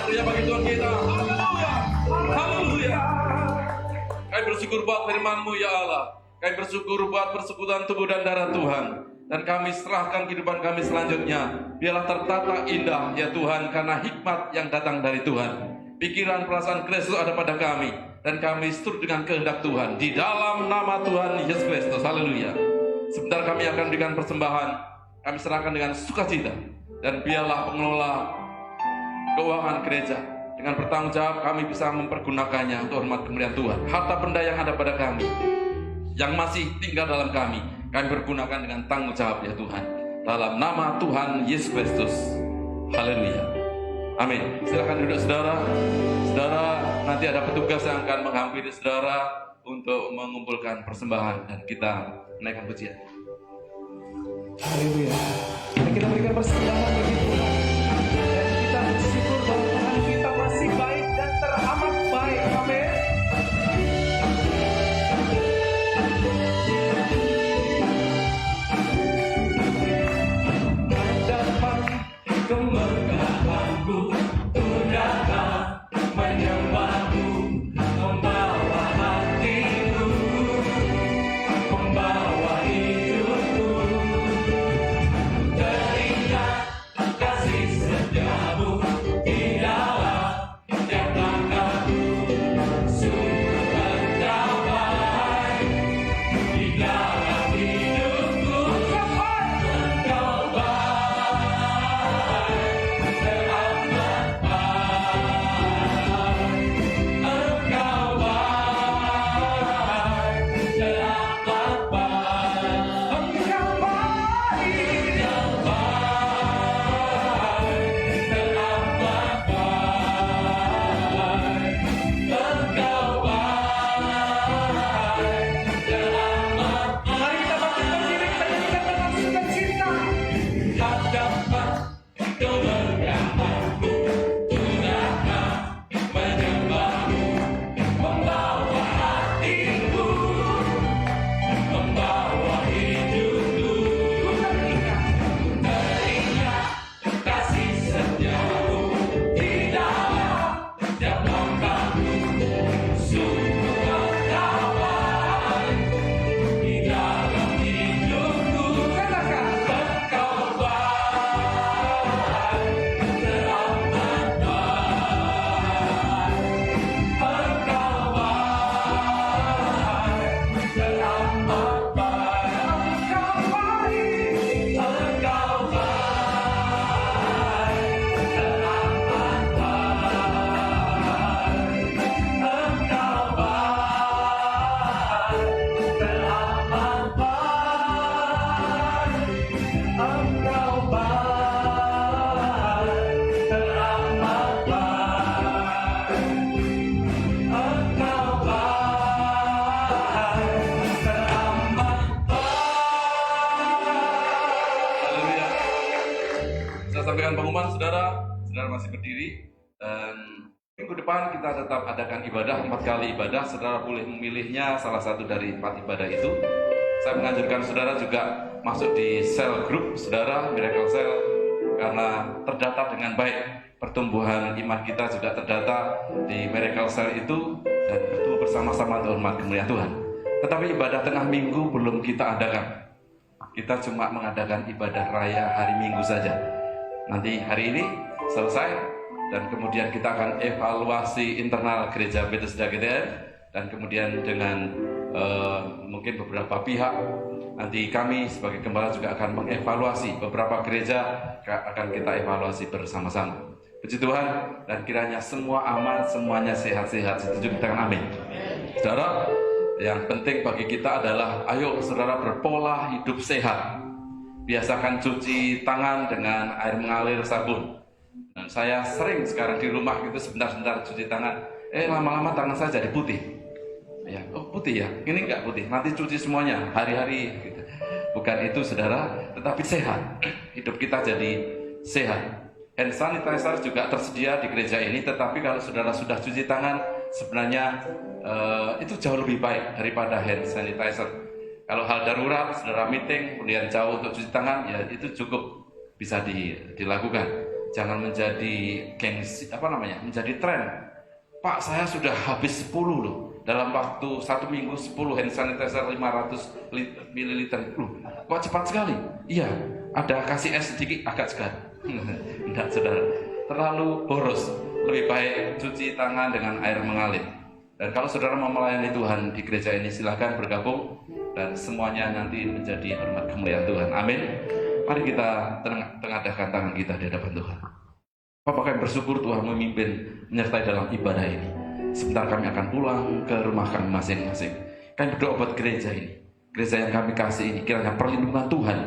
Haleluya bagi Tuhan kita. Haleluya. Haleluya. Kami bersyukur buat firman-Mu ya Allah. Kami bersyukur buat persekutuan tubuh dan darah Tuhan. Dan kami serahkan kehidupan kami selanjutnya. Biarlah tertata indah ya Tuhan, karena hikmat yang datang dari Tuhan. Pikiran perasaan Kristus ada pada kami, dan kami seturut dengan kehendak Tuhan di dalam nama Tuhan Yesus Kristus. Haleluya. Sebentar kami akan berikan persembahan. Kami serahkan dengan sukacita, dan biarlah pengelola keuangan gereja dengan bertanggung jawab kami bisa mempergunakannya untuk hormat kemuliaan Tuhan. Harta benda yang ada pada kami, yang masih tinggal dalam kami pergunakan dengan tanggung jawab ya Tuhan, dalam nama Tuhan Yesus Kristus. Haleluya. Amin. Silakan duduk saudara. Saudara, nanti ada petugas yang akan menghampiri saudara untuk mengumpulkan persembahan dan kita menaikkan pujian. Haleluya. Dan kita berikan persembahan bagi Tuhan. Dan kita bersyukur bahwa Tuhan kita masih baik dan teramat baik. Amin. Hadapan kemegahanmu, Tuhan menyembahmu, membawa hatiku, membawa hidupku. Teringat kasih setiamu di dalam setiap langkahku. Sungguh engkau baik di dalam hidupku. Engkau baik, teramat baik. Engkau baik, teramat baik. Engkau baik, Mari kita bangkitkan diri, kita nyanyikan dengan sukacita. Hadapan kemegahanmu, Tuhan menyembahmu, membawa hatiku, membawa hidupku. Teringat kasih setiamu di dalam setiap langkahku. Sungguh engkau baik di dalam hidupku. Katakan, engkau baik, teramat baik. Engkau baik, teramat baik. Engkau baik, engkau baik, teramat baik. Engkau baik, teramat baik. Engkau baik, teramat baik. Engkau baik, teramat baik. Haleluya. Saya sampaikan pengumuman saudara. Saudara masih berdiri, dan minggu depan kita tetap adakan ibadah 4 kali ibadah. Saudara boleh memilihnya salah satu dari 4 ibadah itu. Saya menganjurkan saudara juga masuk di sel grup saudara, Miracle Cell, karena terdata dengan baik. Pertumbuhan iman kita juga terdata di Miracle Cell itu, dan bertumbuh bersama-sama untuk hormat kemuliaan Tuhan. Tetapi ibadah tengah minggu belum kita adakan. Kita cuma mengadakan ibadah raya hari Minggu saja. Nanti hari ini selesai, dan kemudian kita akan evaluasi internal gereja Bethesda GTN, dan kemudian dengan mungkin beberapa pihak, nanti kami sebagai gembala juga akan mengevaluasi beberapa gereja, akan kita evaluasi bersama-sama. Puji Tuhan, dan kiranya semua aman, semuanya sehat-sehat. Setuju, katakan amin. Saudara, yang penting bagi kita adalah ayo saudara berpola hidup sehat. Biasakan cuci tangan dengan air mengalir sabun. Dan saya sering sekarang di rumah gitu sebentar-sebentar cuci tangan, lama-lama tangan saya jadi putih. Ya, oh putih ya, ini enggak putih, nanti cuci semuanya hari-hari gitu. Bukan itu saudara, tetapi sehat. Hidup kita jadi sehat. Hand sanitizer juga tersedia di gereja ini, tetapi kalau saudara sudah cuci tangan, sebenarnya itu jauh lebih baik daripada hand sanitizer. Kalau hal darurat, saudara meeting, kemudian jauh untuk cuci tangan, ya itu cukup bisa dilakukan. Jangan menjadi gengsi, menjadi tren. Pak, saya sudah habis 10 loh. Dalam waktu 1 minggu 10 hand sanitizer 500 ml. Kok cepat sekali? Iya, ada kasih es sedikit agak segar. Tidak, saudara. Terlalu boros. Lebih baik cuci tangan dengan air mengalir. Dan kalau saudara mau melayani Tuhan di gereja ini, silakan bergabung. Dan semuanya nanti menjadi hormat kemuliaan Tuhan. Amin. Mari kita tengadahkan tangan kita di hadapan Tuhan. Bapak, kami bersyukur Tuhan memimpin, menyertai dalam ibadah ini. Sebentar kami akan pulang ke rumah kami masing-masing. Kami berdoa buat gereja ini, gereja yang kami kasih ini. Kiranya perlindungan Tuhan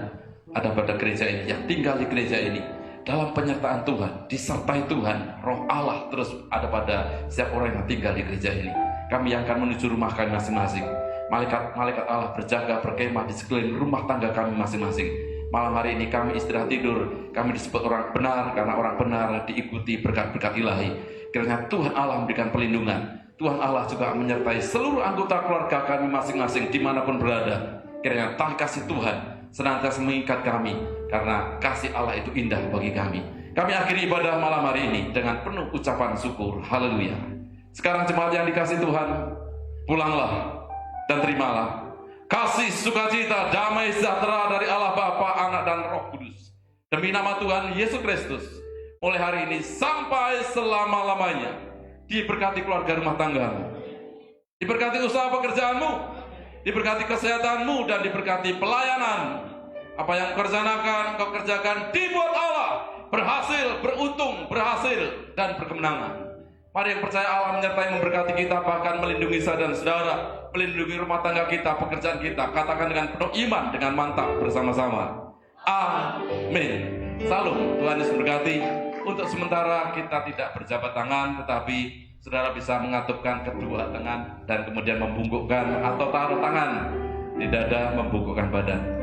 ada pada gereja ini, yang tinggal di gereja ini. Dalam penyertaan Tuhan, disertai Tuhan, roh Allah terus ada pada setiap orang yang tinggal di gereja ini. Kami yang akan menuju rumah kami masing-masing. Malaikat Allah berjaga, berkemah di sekeliling rumah tangga kami masing-masing. Malam hari ini kami istirahat tidur. Kami disebut orang benar karena orang benar diikuti berkat-berkat ilahi. Kiranya Tuhan Allah memberikan perlindungan. Tuhan Allah juga menyertai seluruh anggota keluarga kami masing-masing dimanapun berada. Kiranya tali kasih Tuhan senantiasa mengikat kami, karena kasih Allah itu indah bagi kami. Kami akhiri ibadah malam hari ini dengan penuh ucapan syukur. Haleluya. Sekarang jemaat yang dikasih Tuhan, pulanglah dan terimalah kasih, sukacita, damai, sejahtera dari Allah Bapa, Anak, dan Roh Kudus. Demi nama Tuhan Yesus Kristus, mulai hari ini sampai selama-lamanya, diberkati keluarga rumah tanggamu, diberkati usaha pekerjaanmu, diberkati kesehatanmu, dan diberkati pelayanan. Apa yang kau kerjakan dibuat Allah berhasil, beruntung, berhasil, dan berkemenangan. Mari yang percaya Allah menyertai, memberkati kita, bahkan melindungi saya dan saudara, melindungi rumah tangga kita, pekerjaan kita. Katakan dengan penuh iman, dengan mantap bersama-sama. Amin. Salam, Tuhan Yesus memberkati. Untuk sementara kita tidak berjabat tangan, tetapi saudara bisa mengatupkan kedua tangan dan kemudian membungkukkan atau taruh tangan di dada, membungkukkan badan.